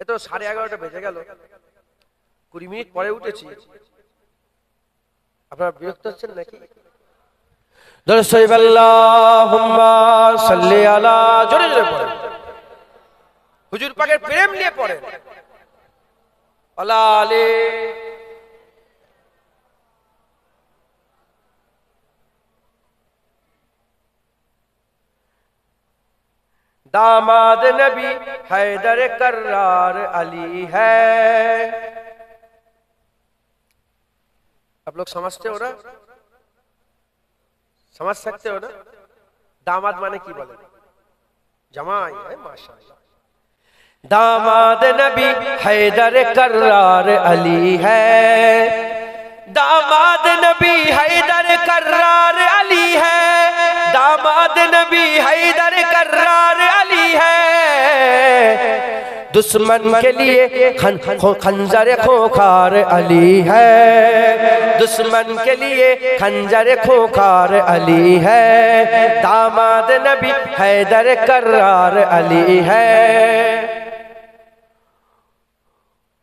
এ তো 11:30 বেজে গেল, 20 মিনিট পরে উঠেছি। আপনারা বিরক্ত হচ্ছেন নাকি? দরুদ শরীফ আল্লাহুম্মা সাল্লি আলা, জোরে জোরে পড়েন, হুজুর পাকের প্রেম নিয়ে পড়েন। ওয়ালা আলী। दामाद नबी हैदर कर्रार अली है। आप लोग समझते हो ना? समझ सकते हो ना? दामाद माने की बोले? जमाई है, माशाअल्लाह। दामाद नबी हैदर कर्रार अली है, दामाद नबी हैदर कर्रार अली है, दामाद नबी हैदर कर्रार अली है। दुश्मन के लिए खंजर खोखार अली है, दुश्मन के लिए खंजर खोखार अली है, दामाद नबी हैदर कर्रार अली है।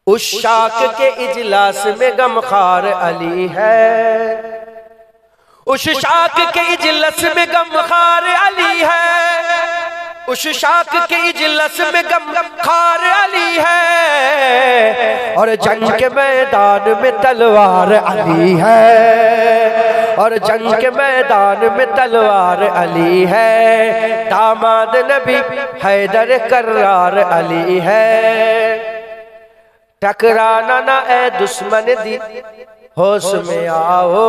उस शाक के इजलास में गमखार अली है, उस शाक के इजलास में गमखार अली है, उस शाक के इजलास में गमखार अली है, और जंग के मैदान में तलवार अली है, और जंग के मैदान में तलवार अली है, दामाद नबी हैदर कर्रार अली है। टकराना ना ए दुश्मन दी होश में आओ,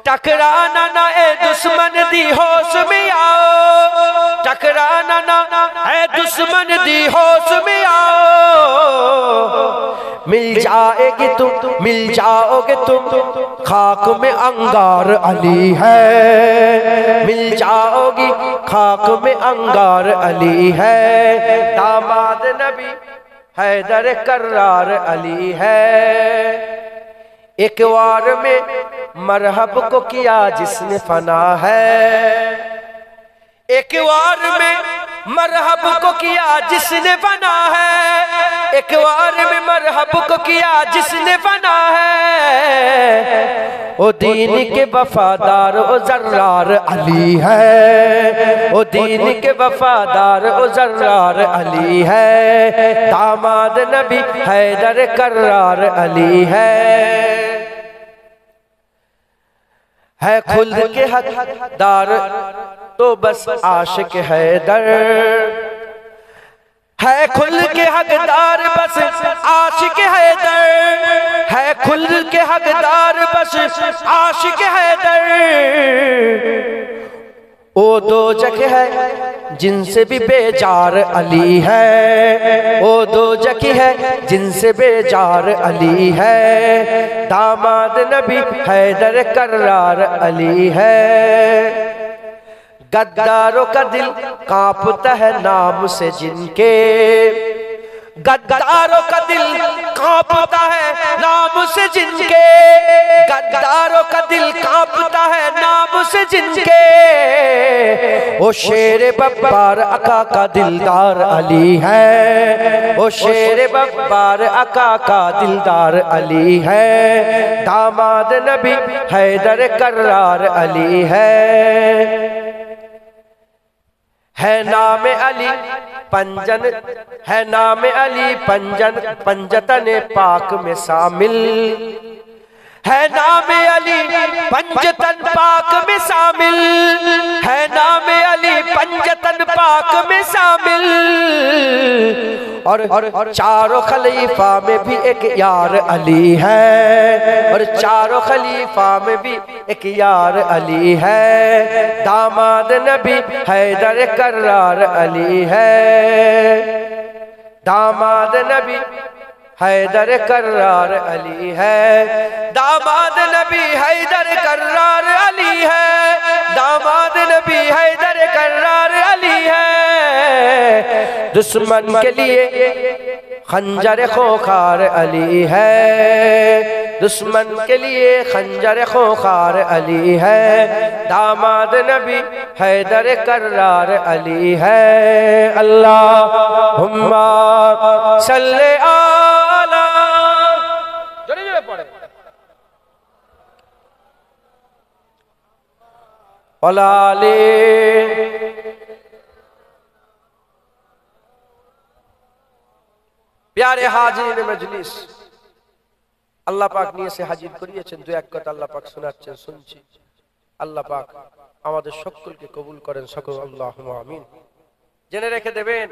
टकराना ना ए दुश्मन दी होश में आओ, टकराना ना ए दुश्मन दी होश में आओ। मिल जाएगी तुम, मिल जाओगे तुम, खाक में अंगार अली है, मिल जाओगी खाक में अंगार अली है। दामाद नबी हैदर कर्रार अली है। एक वार में मरहब को किया जिसने फना है, एक वार में मरहब को किया जिसने बना है, एक वार में मरहब को किया जिसने बना है। ओ दीन के वफादार ओ जर्रार अली है, ओ दीन के वफादार ओ जर्रार अली है। दामाद नबी हैदर कर्रार अली है खुद के हकदार तो बस आशिक हैदर, है खुद के हकदार बस आशिक हैदर, है खुद के हकदार बस आशिक हैदर। ओ दो जगह है जिनसे भी बेजार अली है, ओ दो जगह है जिनसे बेजार अली है। दामाद नबी हैदर कर्रार अली है। गद्दारों का दिल कांपता है नाम से जिनके, गद्दारों का दिल कांपता है नाम से जिनके, गद्दारों का दिल कांपता है नाम से जिनके। ओ शेर बब्बार आका का दिलदार अली है, ओ शेर बब्बार आका का दिलदार अली है। दामाद नबी हैदर कर्रार अली है नाम अली पंजन, है नाम अली पंजन पंजतन पाक में शामिल, है नाम अली पंजतन पाक में शामिल, है नाम अली पंजतन पाक में शामिल। और चारों खलीफा में भी एक यार अली है, और चारों खलीफा में भी एक यार अली है। दामाद नबी हैदर कर्रार अली है, दामाद नबी हैदर कर्रार अली है। दामाद नबी हैदर कर्रार अली है, दामाद नबी हैदर कर्रार अली है। दुश्मन के लिए खंजर खोखार अली है, दुश्मन के लिए खंजर खोखार अली है। दामाद नबी हैदर कर्रार अली है। अल्लाहुम्मा सल्ले आला, जोरे जोरे पढ़े, अलाले। प्यारे हाजिरिन मजलिस, আল্লাহ পাক নিয়ে এসে হাজির করিয়েছেন, দু এক কথা আল্লাহ পাক শোনাচ্ছেন, শুনছি। আল্লাহ পাক আমাদের সকলকে কবুল করেন, সকল আল্লাহুম্মা আমিন। জেনে রেখে দেবেন